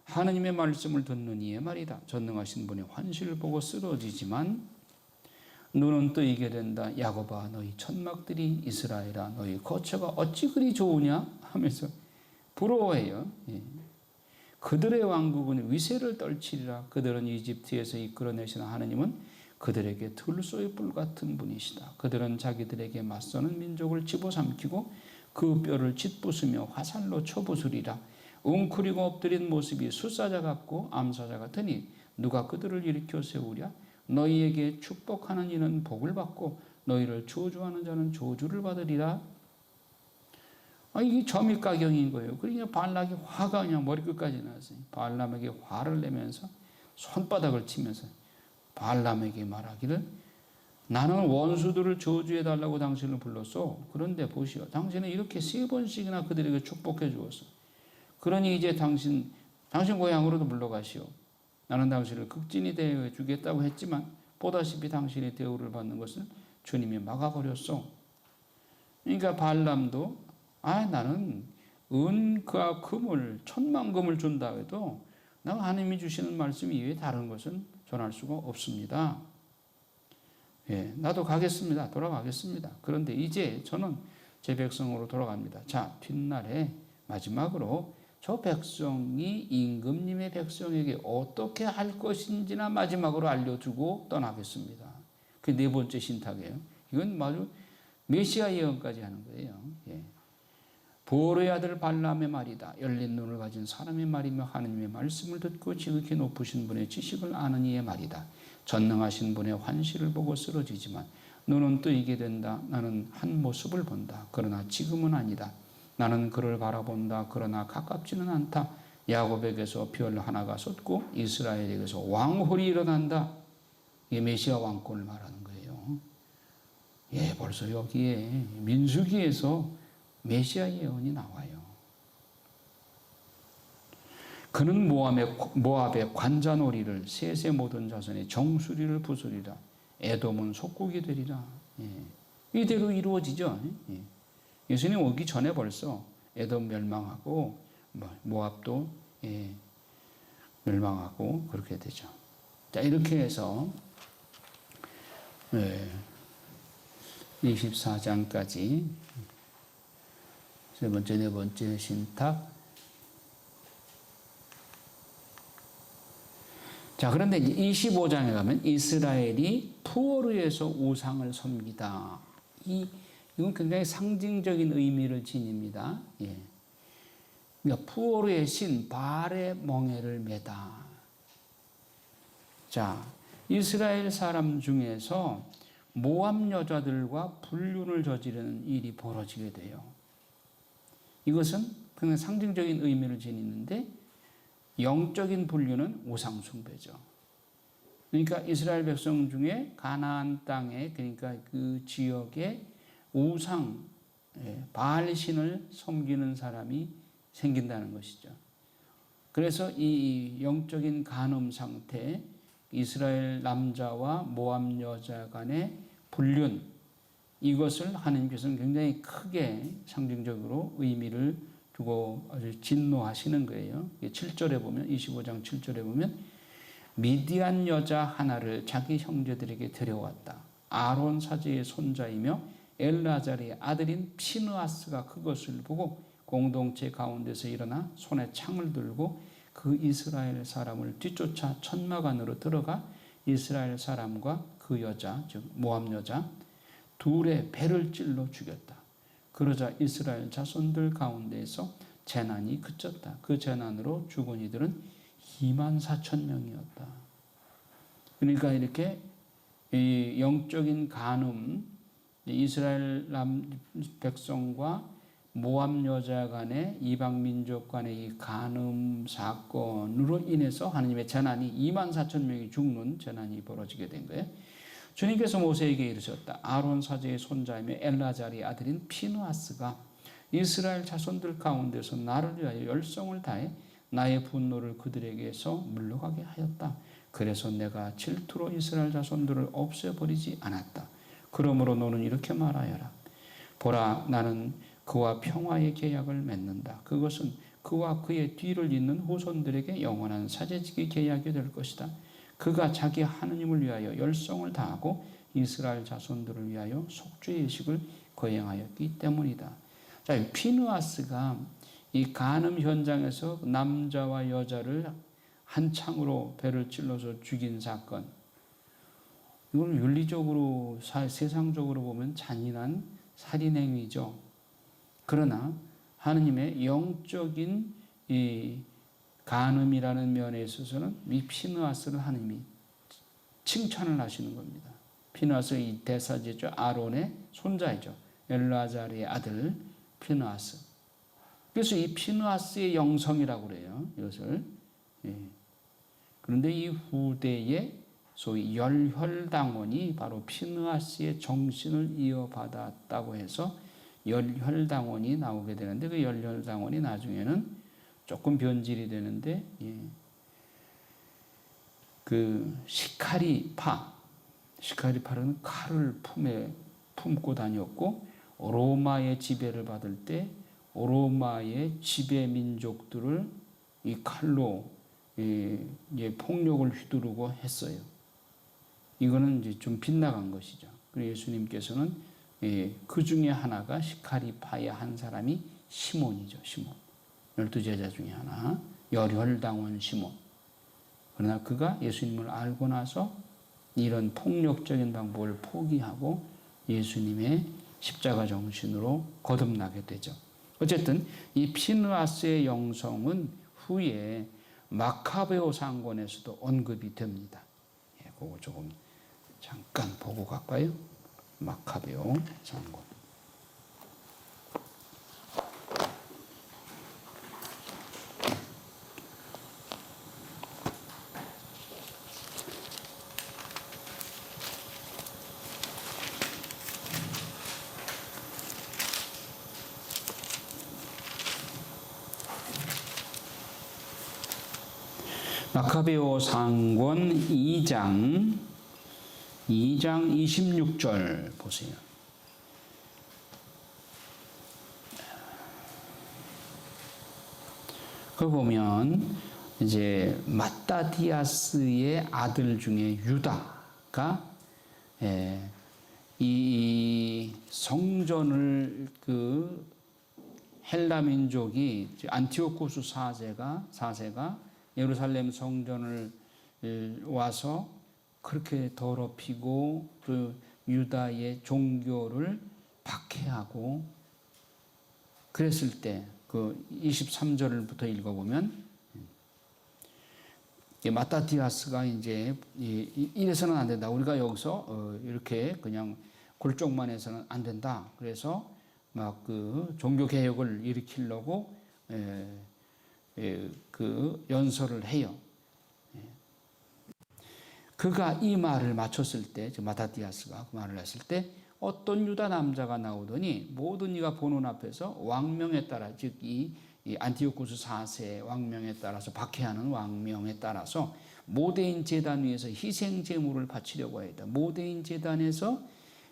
하느님의 말씀을 듣는 이의 말이다. 전능하신 분의 환실을 보고 쓰러지지만 눈은 뜨이게 된다. 야곱아 너희 천막들이 이스라엘아 너희 거처가 어찌 그리 좋으냐 하면서 부러워해요. 예. 그들의 왕국은 위세를 떨치리라. 그들은 이집트에서 이끌어내신 하느님은 그들에게 들소의 뿔 같은 분이시다. 그들은 자기들에게 맞서는 민족을 집어삼키고 그 뼈를 짓부수며 화살로 쳐부수리라. 웅크리고 엎드린 모습이 숫사자 같고 암사자 같으니 누가 그들을 일으켜 세우랴. 너희에게 축복하는 이는 복을 받고 너희를 저주하는 자는 저주를 받으리라. 이게 점입가경인 거예요. 그러니까 발락이 화가 그냥 머리끝까지 났어요. 발람에게 화를 내면서 손바닥을 치면서 발람에게 말하기를 나는 원수들을 저주해달라고 당신을 불렀어. 그런데 보시오. 당신은 이렇게 3번씩이나 그들에게 축복해 주었어. 그러니 이제 당신 고향으로도 물러가시오. 나는 당신을 극진히 대우해 주겠다고 했지만 보다시피 당신의 대우를 받는 것을 주님이 막아버렸어. 그러니까 발람도 나는 은과 금을 10,000금을 준다 해도 나 하나님이 주시는 말씀 이외에 다른 것은 전할 수가 없습니다. 나도 가겠습니다. 돌아가겠습니다. 그런데 이제 저는 제 백성으로 돌아갑니다. 자, 뒷날에 마지막으로 저 백성이 임금님의 백성에게 어떻게 할 것인지나 마지막으로 알려주고 떠나겠습니다. 그게 네 번째 신탁이에요. 이건 아주 메시아 예언까지 하는 거예요. 보로의 아들 발람의 말이다. 열린 눈을 가진 사람의 말이며 하느님의 말씀을 듣고 지극히 높으신 분의 지식을 아는 이의 말이다. 전능하신 분의 환시를 보고 쓰러지지만 눈은 뜨이게 된다. 나는 한 모습을 본다. 그러나 지금은 아니다. 나는 그를 바라본다. 그러나 가깝지는 않다. 야곱에게서 별 하나가 솟고 이스라엘에게서 왕홀이 일어난다. 이게 메시아 왕권을 말하는 거예요. 벌써 여기에 민수기에서 메시아 예언이 나와요. 그는 모압의 관자놀이를 셋의 모든 자손의 정수리를 부수리라. 에돔은 속국이 되리라. 이대로 이루어지죠. 예수님 오기 전에 벌써 에돔 멸망하고 모압도 멸망하고 그렇게 되죠. 자, 이렇게 해서 24장까지 세 번째, 네 번째 신탁. 자, 그런데 이제 25장에 가면 이스라엘이 푸오르에서 우상을 섬기다. 이건 굉장히 상징적인 의미를 지닙니다. 그러니까 푸오르의 신 바알의 멍에를 매다. 자, 이스라엘 사람 중에서 모압 여자들과 불륜을 저지르는 일이 벌어지게 돼요. 이것은 그냥 상징적인 의미를 지니는데 영적인 분류는 우상 숭배죠. 그러니까 이스라엘 백성 중에 가나안 땅에, 그러니까 그 지역에 우상, 바알 신을 섬기는 사람이 생긴다는 것이죠. 그래서 이 영적인 간음 상태, 이스라엘 남자와 모압 여자 간의 불륜, 이것을 하나님께서는 굉장히 크게 상징적으로 의미를 두고 아주 진노하시는 거예요. 7절에 보면, 25장 7절에 보면 미디안 여자 하나를 자기 형제들에게 데려왔다. 아론 사제의 손자이며 엘라자리의 아들인 피느하스가 그것을 보고 공동체 가운데서 일어나 손에 창을 들고 그 이스라엘 사람을 뒤쫓아 천막 안으로 들어가 이스라엘 사람과 그 여자, 즉 모압 여자 둘의 배를 찔러 죽였다. 그러자 이스라엘 자손들 가운데에서 재난이 그쳤다. 그 재난으로 죽은 이들은 24,000명이었다. 그러니까 이렇게 이 영적인 간음, 이스라엘 백성과 모압 여자 간의 이방 민족 간의 이 간음 사건으로 인해서 하나님의 재난이 24,000명이 죽는 재난이 벌어지게 된 거예요. 주님께서 모세에게 이르셨다. 아론 사제의 손자이며 엘라자리의 아들인 피느하스가 이스라엘 자손들 가운데서 나를 위하여 열성을 다해 나의 분노를 그들에게서 물러가게 하였다. 그래서 내가 질투로 이스라엘 자손들을 없애버리지 않았다. 그러므로 너는 이렇게 말하여라. 보라, 나는 그와 평화의 계약을 맺는다. 그것은 그와 그의 뒤를 잇는 후손들에게 영원한 사제직의 계약이 될 것이다. 그가 자기 하느님을 위하여 열성을 다하고 이스라엘 자손들을 위하여 속죄의 의식을 거행하였기 때문이다. 자, 피느하스가 이 간음 현장에서 남자와 여자를 한 창으로 배를 찔러서 죽인 사건, 이건 윤리적으로 세상적으로 보면 잔인한 살인행위죠. 그러나 하느님의 영적인 이 간음이라는 면에 있어서는 이 피느하스를 하나님이 칭찬을 하시는 겁니다. 피느하스 이 대사제죠. 아론의 손자이죠. 엘라자리의 아들 피느하스. 그래서 이 피느하스의 영성이라고 그래요. 이것을. 그런데 이 후대에 소위 열혈당원이 바로 피느하스의 정신을 이어받았다고 해서 열혈당원이 나오게 되는데, 그 열혈당원이 나중에는 조금 변질이 되는데, 그 시카리파는 칼을 품에 품고 다녔고 로마의 지배를 받을 때 로마의 지배 민족들을 이 칼로 폭력을 휘두르고 했어요. 이거는 이제 좀 빗나간 것이죠. 그래서 예수님께서는 그 중에 하나가 시카리파의 한 사람이 시몬이죠. 시몬. 12제자 중에 하나. 열혈당원 시몬. 그러나 그가 예수님을 알고 나서 이런 폭력적인 방법을 포기하고 예수님의 십자가 정신으로 거듭나게 되죠. 어쨌든 이 피느하스의 영성은 후에 마카베오 상권에서도 언급이 됩니다. 그거 조금 잠깐 보고 갈까요? 마카베오 상권. 마카베오 상권 2장 26절 보세요. 그 보면 이제 마따디아스의 아들 중에 유다가 이 성전을 그 헬라 민족이 안티오코스 4세가 예루살렘 성전을 와서 그렇게 더럽히고 그 유다의 종교를 박해하고 그랬을 때 그 23절부터 읽어보면 마따디아스가 이제 이래서는 안 된다. 우리가 여기서 이렇게 그냥 골쪽만 해서는 안 된다. 그래서 막 그 종교 개혁을 일으키려고 그 연설을 해요. 그가 이 말을 마쳤을 때, 마타디아스가 그 말을 했을 때 어떤 유다 남자가 나오더니 모든 이가 보는 앞에서 왕명에 따라, 즉 이 안티오코스 4세 왕명에 따라서 박해하는 왕명에 따라서 모대인 제단 위에서 희생 제물을 바치려고 했다. 모대인 제단에서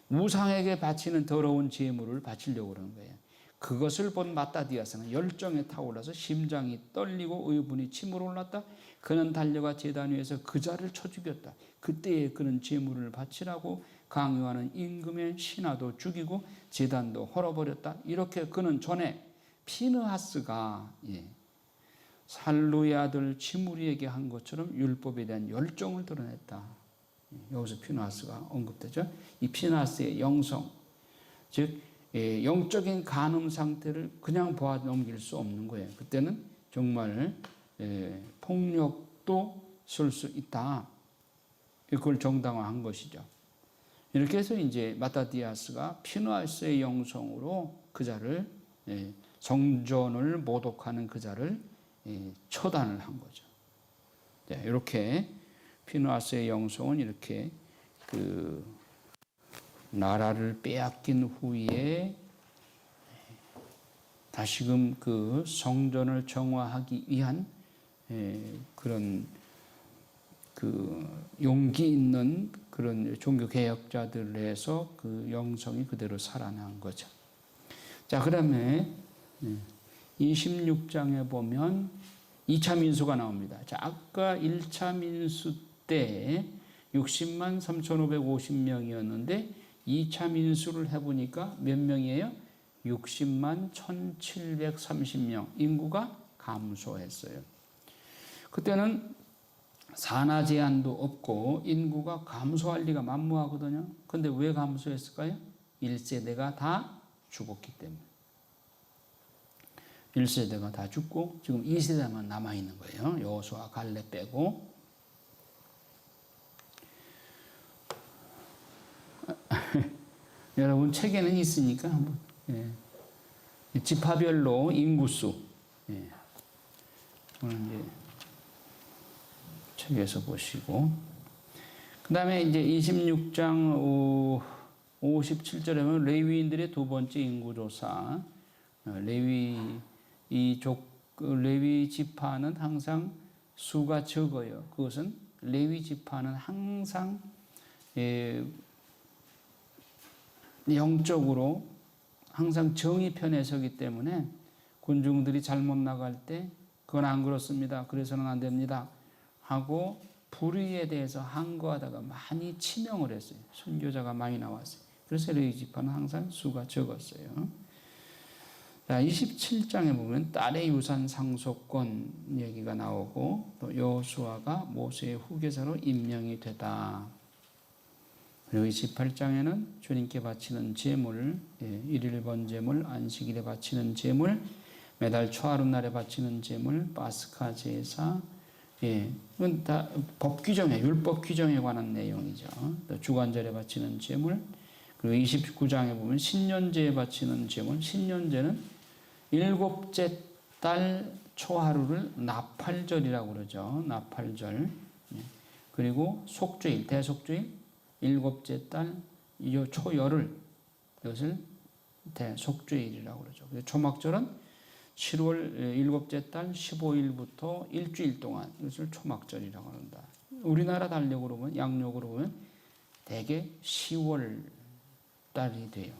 우상에게 바치는 더러운 제물을 바치려고 그러는 거예요. 그것을 본 마따디아스는 열정에 타올라서 심장이 떨리고 의분이 치밀어 올랐다. 그는 달려가 제단 위에서 그 자를 쳐 죽였다. 그때에 그는 제물을 바치라고 강요하는 임금의 신하도 죽이고 제단도 헐어버렸다. 이렇게 그는 전에 피느하스가 살루의 아들 지무리에게 한 것처럼 율법에 대한 열정을 드러냈다. 여기서 피느하스가 언급되죠. 이 피느하스의 영성, 즉 영적인 간음 상태를 그냥 보아 넘길 수 없는 거예요. 그때는 정말 폭력도 쓸 수 있다. 그걸 정당화한 것이죠. 이렇게 해서 이제 마타디아스가 피느하스의 영성으로 그 자를 성전을 모독하는 그 자를 처단을 한 거죠. 이렇게 피느하스의 영성은 이렇게 그 나라를 빼앗긴 후에 다시금 그 성전을 정화하기 위한 그런 그 용기 있는 그런 종교 개혁자들에서 그 영성이 그대로 살아난 거죠. 자, 그다음에 26장에 보면 2차 민수가 나옵니다. 자, 아까 1차 민수 때 60만 3,550명이었는데 2차 민수를 해보니까 몇 명이에요? 60만 1,730명. 인구가 감소했어요. 그때는 산하 제한도 없고 인구가 감소할 리가 만무하거든요. 근데 왜 감소했을까요? 1세대가 다 죽었기 때문에. 1세대가 다 죽고 지금 2세대만 남아있는 거예요. 여호수아 갈렙 빼고. 여러분 책에는 있으니까 한번 지파별로 인구수 오늘 이제 책에서 보시고 그 다음에 이제 26장 57절에 보면 레위인들의 두 번째 인구조사. 레위 지파는 항상 수가 적어요. 그것은 레위 지파는 항상 영적으로 항상 정의 편에 서기 때문에 군중들이 잘못 나갈 때 그건 안 그렇습니다. 그래서는 안 됩니다. 하고 불의에 대해서 항거하다가 많이 치명을 했어요. 순교자가 많이 나왔어요. 그래서 레위 지파는 항상 수가 적었어요. 자, 27장에 보면 딸의 유산 상속권 얘기가 나오고 또 여호수아가 모세의 후계자로 임명이 되다. 그리고 28장에는 주님께 바치는 제물, 일일 번제물, 안식일에 바치는 제물, 매달 초하룻날에 바치는 제물, 파스카 제사, 이건 다 법 규정에, 율법 규정에 관한 내용이죠. 또 주간절에 바치는 제물, 그리고 29장에 보면 신년제에 바치는 제물, 신년제는 일곱째 달 초하루를 나팔절이라고 그러죠. 나팔절. 그리고 속죄일, 대속죄일, 일곱째 달 초열을, 이것을 대속죄일이라고 그러죠. 초막절은 7월 일곱째 달 15일부터 일주일 동안, 이것을 초막절이라고 한다. 우리나라 달력으로 보면, 양력으로 보면 대개 10월 달이 돼요.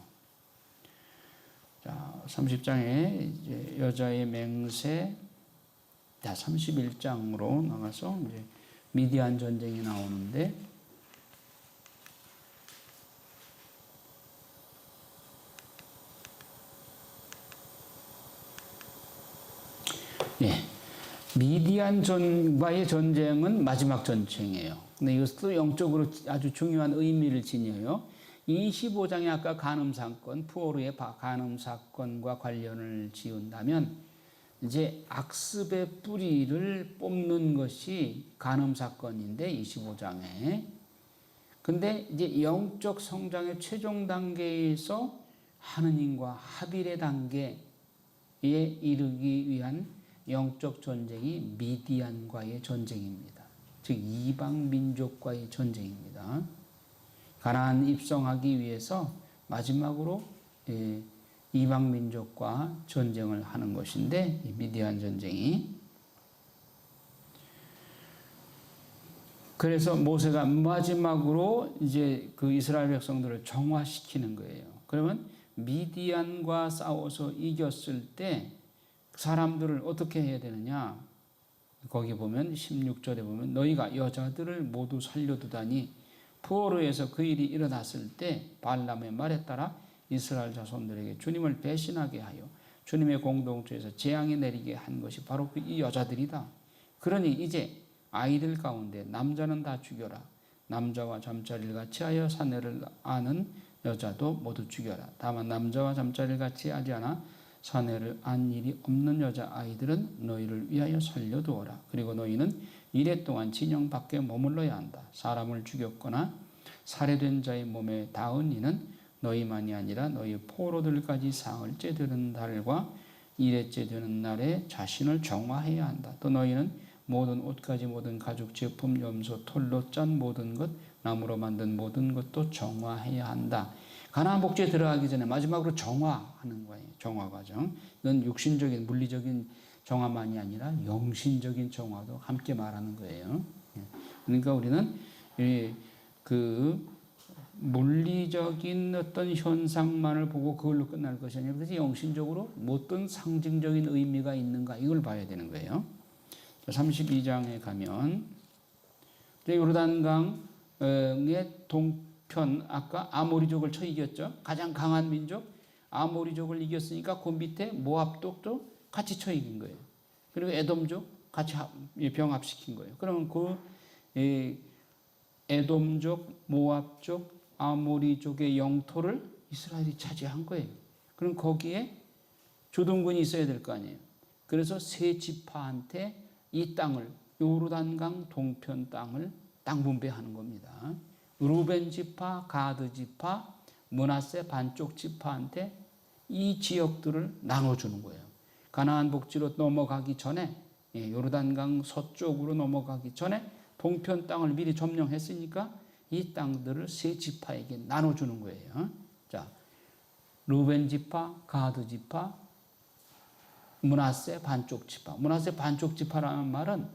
자, 30장에 이제 여자의 맹세, 31장으로 나가서 이제 미디안 전쟁이 나오는데, 미디안과의 전쟁은 마지막 전쟁이에요. 근데 이것도 영적으로 아주 중요한 의미를 지녀요. 25장에 아까 간음 사건, 푸오르의 간음 사건과 관련을 지은다면 이제 악습의 뿌리를 뽑는 것이 간음 사건인데 25장에. 근데 이제 영적 성장의 최종 단계에서 하느님과 합일의 단계에 이르기 위한 영적 전쟁이 미디안과의 전쟁입니다. 즉 이방 민족과의 전쟁입니다. 가나안 입성하기 위해서 마지막으로 이방 민족과 전쟁을 하는 것인데, 이 미디안 전쟁이. 그래서 모세가 마지막으로 이제 그 이스라엘 백성들을 정화시키는 거예요. 그러면 미디안과 싸워서 이겼을 때 사람들을 어떻게 해야 되느냐? 거기 보면 16절에 보면 너희가 여자들을 모두 살려두다니 푸오르에서 그 일이 일어났을 때 발람의 말에 따라 이스라엘 자손들에게 주님을 배신하게 하여 주님의 공동체에서 재앙이 내리게 한 것이 바로 이 여자들이다. 그러니 이제 아이들 가운데 남자는 다 죽여라. 남자와 잠자리를 같이 하여 사내를 아는 여자도 모두 죽여라. 다만 남자와 잠자리를 같이 하지 않아 사내를 안 일이 없는 여자아이들은 너희를 위하여 살려두어라. 그리고 너희는 이래 동안 진영 밖에 머물러야 한다. 사람을 죽였거나 살해된 자의 몸에 닿은 이는 너희만이 아니라 너희 포로들까지 사흘째 되는 달과 일회째 되는 날에 자신을 정화해야 한다. 또 너희는 모든 옷가지, 모든 가죽 제품, 염소, 털로 짠 모든 것, 나무로 만든 모든 것도 정화해야 한다. 가나안 복지에 들어가기 전에 마지막으로 정화하는 거예요. 정화 과정. 이건 육신적인 물리적인 정화만이 아니라 영신적인 정화도 함께 말하는 거예요. 그러니까 우리는 그 물리적인 어떤 현상만을 보고 그걸로 끝날 것이 아니라 그래서 영신적으로 어떤 상징적인 의미가 있는가 이걸 봐야 되는 거예요. 32장에 가면 요르단강의 동편, 아까 아모리족을 쳐 이겼죠. 가장 강한 민족 아모리족을 이겼으니까 그 밑에 모압족도 같이 쳐 이긴 거예요. 그리고 에돔족 같이 병합시킨 거예요. 그러면 그 에돔족, 모압족, 아모리족의 영토를 이스라엘이 차지한 거예요. 그럼 거기에 주둔군이 있어야 될 거 아니에요. 그래서 세 지파한테 이 땅을, 요르단강 동편 땅을 땅 분배하는 겁니다. 루벤 지파, 가드 지파, 므낫세 반쪽 지파한테 이 지역들을 나눠주는 거예요. 가나안 복지로 넘어가기 전에, 요르단강 서쪽으로 넘어가기 전에 동편 땅을 미리 점령했으니까 이 땅들을 세 지파에게 나눠주는 거예요. 자, 루벤 지파, 가드 지파, 므낫세 반쪽 지파. 므낫세 반쪽 지파라는 말은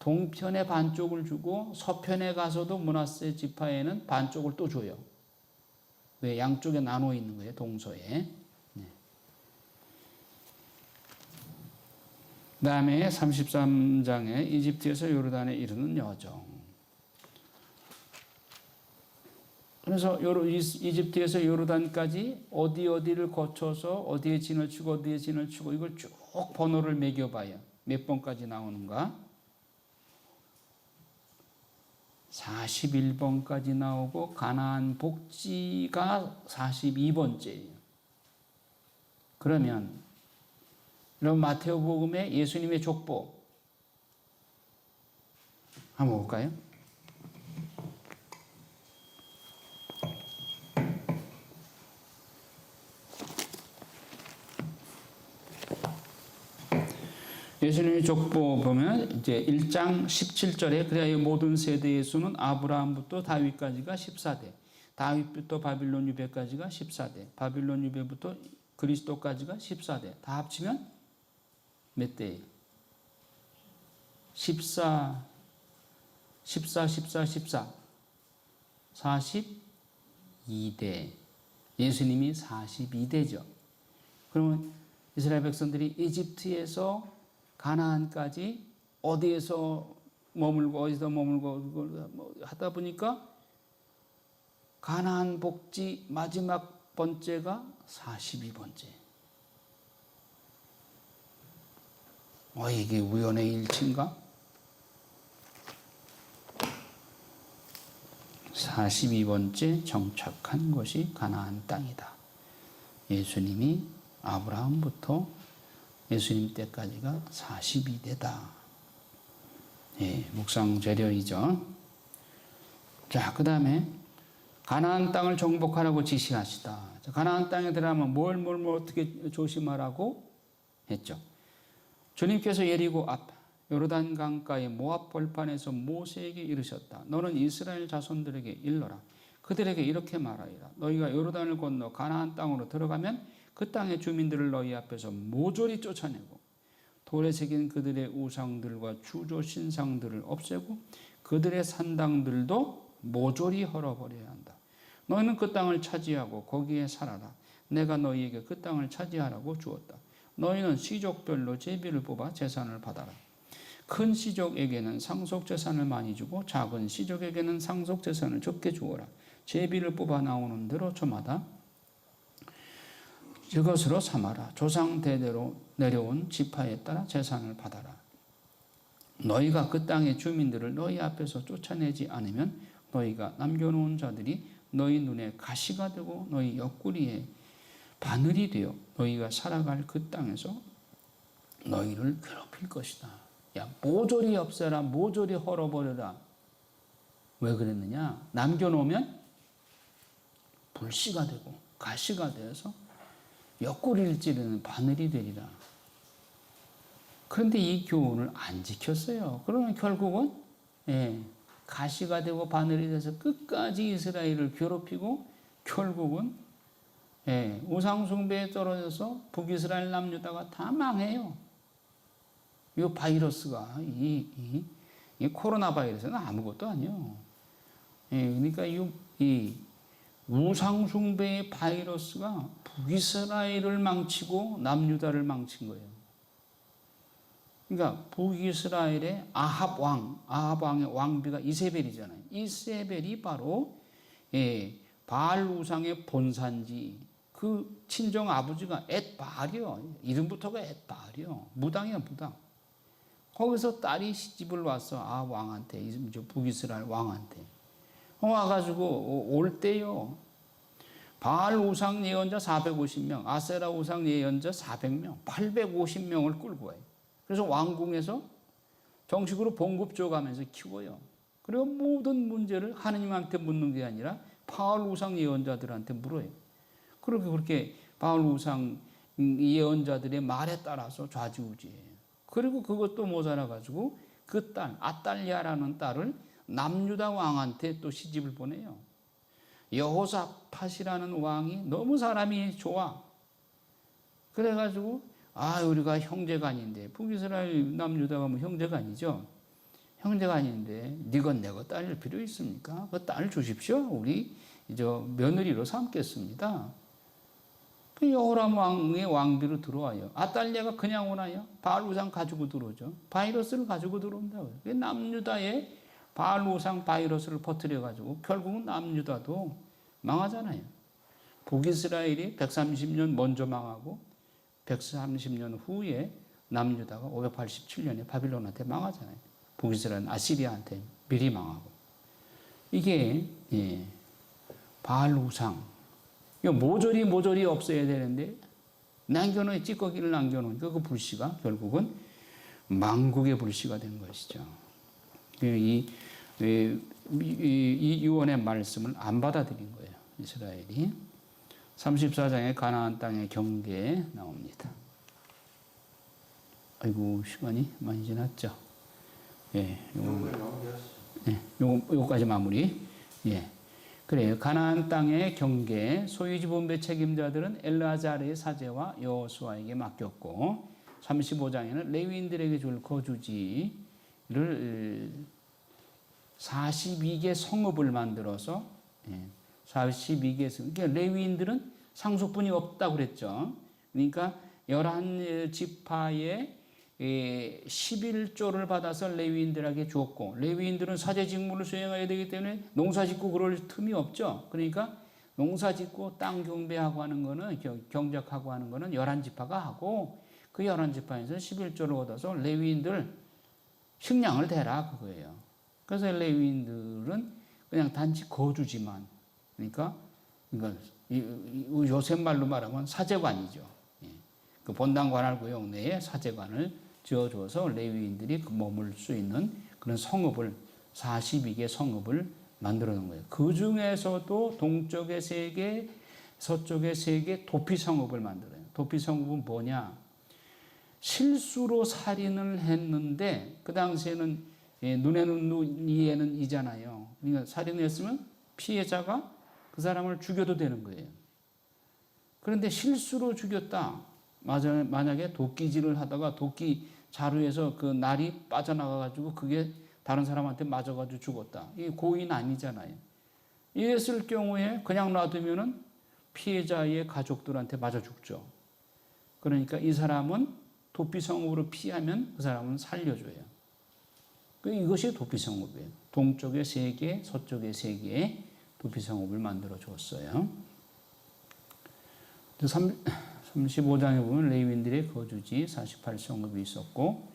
동편에 반쪽을 주고 서편에 가서도 므낫세 지파에는 반쪽을 또 줘요. 왜? 양쪽에 나눠 있는 거예요. 동서에. 네. 그 다음에 33장에 이집트에서 요르단에 이르는 여정. 그래서 이집트에서 요르단까지 어디를 거쳐서 어디에 진을 치고 어디에 진을 치고 이걸 쭉 번호를 매겨봐야 몇 번까지 나오는가? 41번까지 나오고 가나안 복지가 42번째예요. 그러면 여러분 마테오복음의 예수님의 족보 한번 볼까요? 예수님의 족보 보면 이제 1장 17절에 그래야 이 모든 세대의 수는 아브라함부터 다윗까지가 14대, 다윗부터 바빌론 유배까지가 14대, 바빌론 유배부터 그리스도까지가 14대. 다 합치면 몇 대예요? 14, 42대. 예수님이 42대죠. 그러면 이스라엘 백성들이 이집트에서 가나안까지 어디에서 머물고 어디서 머물고 하다 보니까 가나안 복지 마지막 번째가 42번째. 이게 우연의 일치인가? 42번째 정착한 곳이 가나안 땅이다. 예수님이 아브라함부터 예수님 때까지가 42대다. 예, 묵상 재료이죠. 자, 그 다음에 가나안 땅을 정복하라고 지시하시다. 가나안 땅에 들어가면 뭘 어떻게 조심하라고 했죠. 주님께서 예리고 앞 요르단 강가의 모압 벌판에서 모세에게 이르셨다. 너는 이스라엘 자손들에게 일러라. 그들에게 이렇게 말하리라. 너희가 요르단을 건너 가나안 땅으로 들어가면 그 땅의 주민들을 너희 앞에서 모조리 쫓아내고 돌에 새긴 그들의 우상들과 주조 신상들을 없애고 그들의 산당들도 모조리 헐어버려야 한다. 너희는 그 땅을 차지하고 거기에 살아라. 내가 너희에게 그 땅을 차지하라고 주었다. 너희는 시족별로 제비를 뽑아 재산을 받아라. 큰 시족에게는 상속 재산을 많이 주고 작은 시족에게는 상속 재산을 적게 주어라. 제비를 뽑아 나오는 대로 저마다 이것으로 삼아라. 조상 대대로 내려온 지파에 따라 재산을 받아라. 너희가 그 땅의 주민들을 너희 앞에서 쫓아내지 않으면 너희가 남겨놓은 자들이 너희 눈에 가시가 되고 너희 옆구리에 바늘이 되어 너희가 살아갈 그 땅에서 너희를 괴롭힐 것이다. 야, 모조리 없애라. 모조리 헐어버려라. 왜 그랬느냐? 남겨놓으면 불씨가 되고 가시가 되어서 옆구리를 찌르는 바늘이 되리라. 그런데 이 교훈을 안 지켰어요. 그러면 결국은 가시가 되고 바늘이 돼서 끝까지 이스라엘을 괴롭히고 결국은 우상숭배에 떨어져서 북이스라엘 남유다가 다 망해요. 이 바이러스가 이 코로나 바이러스는 아무것도 아니에요. 그러니까 이 우상숭배의 바이러스가 북이스라엘을 망치고 남유다를 망친 거예요. 그러니까 북이스라엘의 아합 왕의 왕비가 이세벨이잖아요. 이세벨이 바로 바알 우상의 본산지, 그 친정 아버지가 엣바알이요. 이름부터가 엣바알이요. 무당이야, 무당. 거기서 딸이 시집을 왔어. 아합 왕한테, 북이스라엘 왕한테. 와가지고 올 때요. 바알 우상 예언자 450명, 아세라 우상 예언자 400명, 850명을 끌고 와요. 그래서 왕궁에서 정식으로 봉급 줘가면서 키워요. 그리고 모든 문제를 하느님한테 묻는 게 아니라 바알 우상 예언자들한테 물어요. 그렇게 바알 우상 예언자들의 말에 따라서 좌지우지해요. 그리고 그것도 모자라가지고 그 딸, 아달랴라는 딸을 남유다 왕한테 또 시집을 보내요. 여호사밧이라는 왕이 너무 사람이 좋아. 그래가지고 우리가 형제간인데 북이스라엘 남유다가 뭐 형제간이죠. 형제가 아닌데 네가 내가 딸일 필요 있습니까? 그 딸 주십시오. 우리 이제 며느리로 삼겠습니다. 그 여호람 왕의 왕비로 들어와요. 아달랴가 그냥 오나요? 바알 우상 가지고 들어오죠. 바이러스를 가지고 들어온다고요. 남유다에 바알 우상 바이러스를 퍼뜨려 가지고 결국은 남유다도 망하잖아요. 북이스라엘이 130년 먼저 망하고 130년 후에 남유다가 587년에 바빌론한테 망하잖아요. 북이스라엘은 아시리아한테 미리 망하고. 이게 바알 우상. 이거 모조리 없어야 되는데 남겨놓은 찌꺼기를 남겨놓으니까 그 불씨가 결국은 망국의 불씨가 된 것이죠. 이 유언의 말씀을 안 받아들인 거예요. 이스라엘이. 34장에 가나안 땅의 경계에 나옵니다. 아이고 시간이 많이 지났죠. 요거까지 마무리. 그래요. 가나안 땅의 경계 소유지 분배 책임자들은 엘르아잘의 사제와 여호수아에게 맡겼고 35장에는 레위인들에게 줄 거주지를 42개 성읍을 만들어서 42개 성읍. 그러니까 레위인들은 상속분이 없다고 그랬죠. 그러니까 11지파의 11조를 받아서 레위인들에게 주었고 레위인들은 사제 직무를 수행해야 되기 때문에 농사짓고 그럴 틈이 없죠. 그러니까 농사짓고 땅 경배하고 하는 거는 경작하고 하는 거는 11지파가 하고 그 11지파에서 11조를 얻어서 레위인들 식량을 대라 그거예요. 그래서 레위인들은 그냥 단지 거주지만 그러니까 요새 말로 말하면 사제관이죠. 그 본당 관할 구역 내에 사제관을 지어줘서 레위인들이 머물 수 있는 그런 성읍을 42개 성읍을 만들어 놓은 거예요. 그 중에서도 동쪽에 3개, 서쪽에 3개 도피 성읍을 만들어요. 도피 성읍은 뭐냐? 실수로 살인을 했는데 그 당시에는 눈에는 눈, 이에는 이잖아요. 그러니까 살인을 했으면 피해자가 그 사람을 죽여도 되는 거예요. 그런데 실수로 죽였다. 만약에 도끼질을 하다가 도끼 자루에서 그 날이 빠져나가가지고 그게 다른 사람한테 맞아가지고 죽었다. 이게 고의는 아니잖아요. 이랬을 경우에 그냥 놔두면은 피해자의 가족들한테 맞아 죽죠. 그러니까 이 사람은 도피성읍으로 피하면 그 사람은 살려줘요. 이것이 도피성읍이에요. 동쪽에 3개, 서쪽에 3개의 도피성읍을 만들어 줬어요. 35장에 보면 레위인들의 거주지 48성읍이 있었고,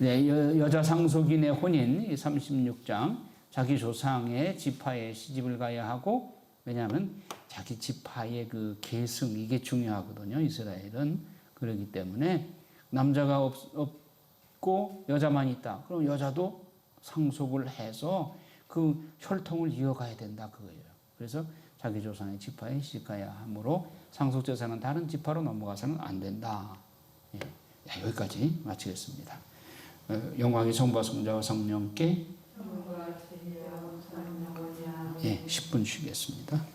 여자 상속인의 혼인 36장 자기 조상의 지파에 시집을 가야 하고 왜냐하면 자기 지파의 그 계승 이게 중요하거든요. 이스라엘은 그렇기 때문에 남자가 없고 여자만 있다. 그럼 여자도 상속을 해서 그 혈통을 이어가야 된다 그거예요. 그래서 자기 조상의 지파에 시집가야 하므로 상속재산은 다른 지파로 넘어가서는 안 된다. 여기까지 마치겠습니다. 영광의 성부와 성자와 성령께 10분 쉬겠습니다.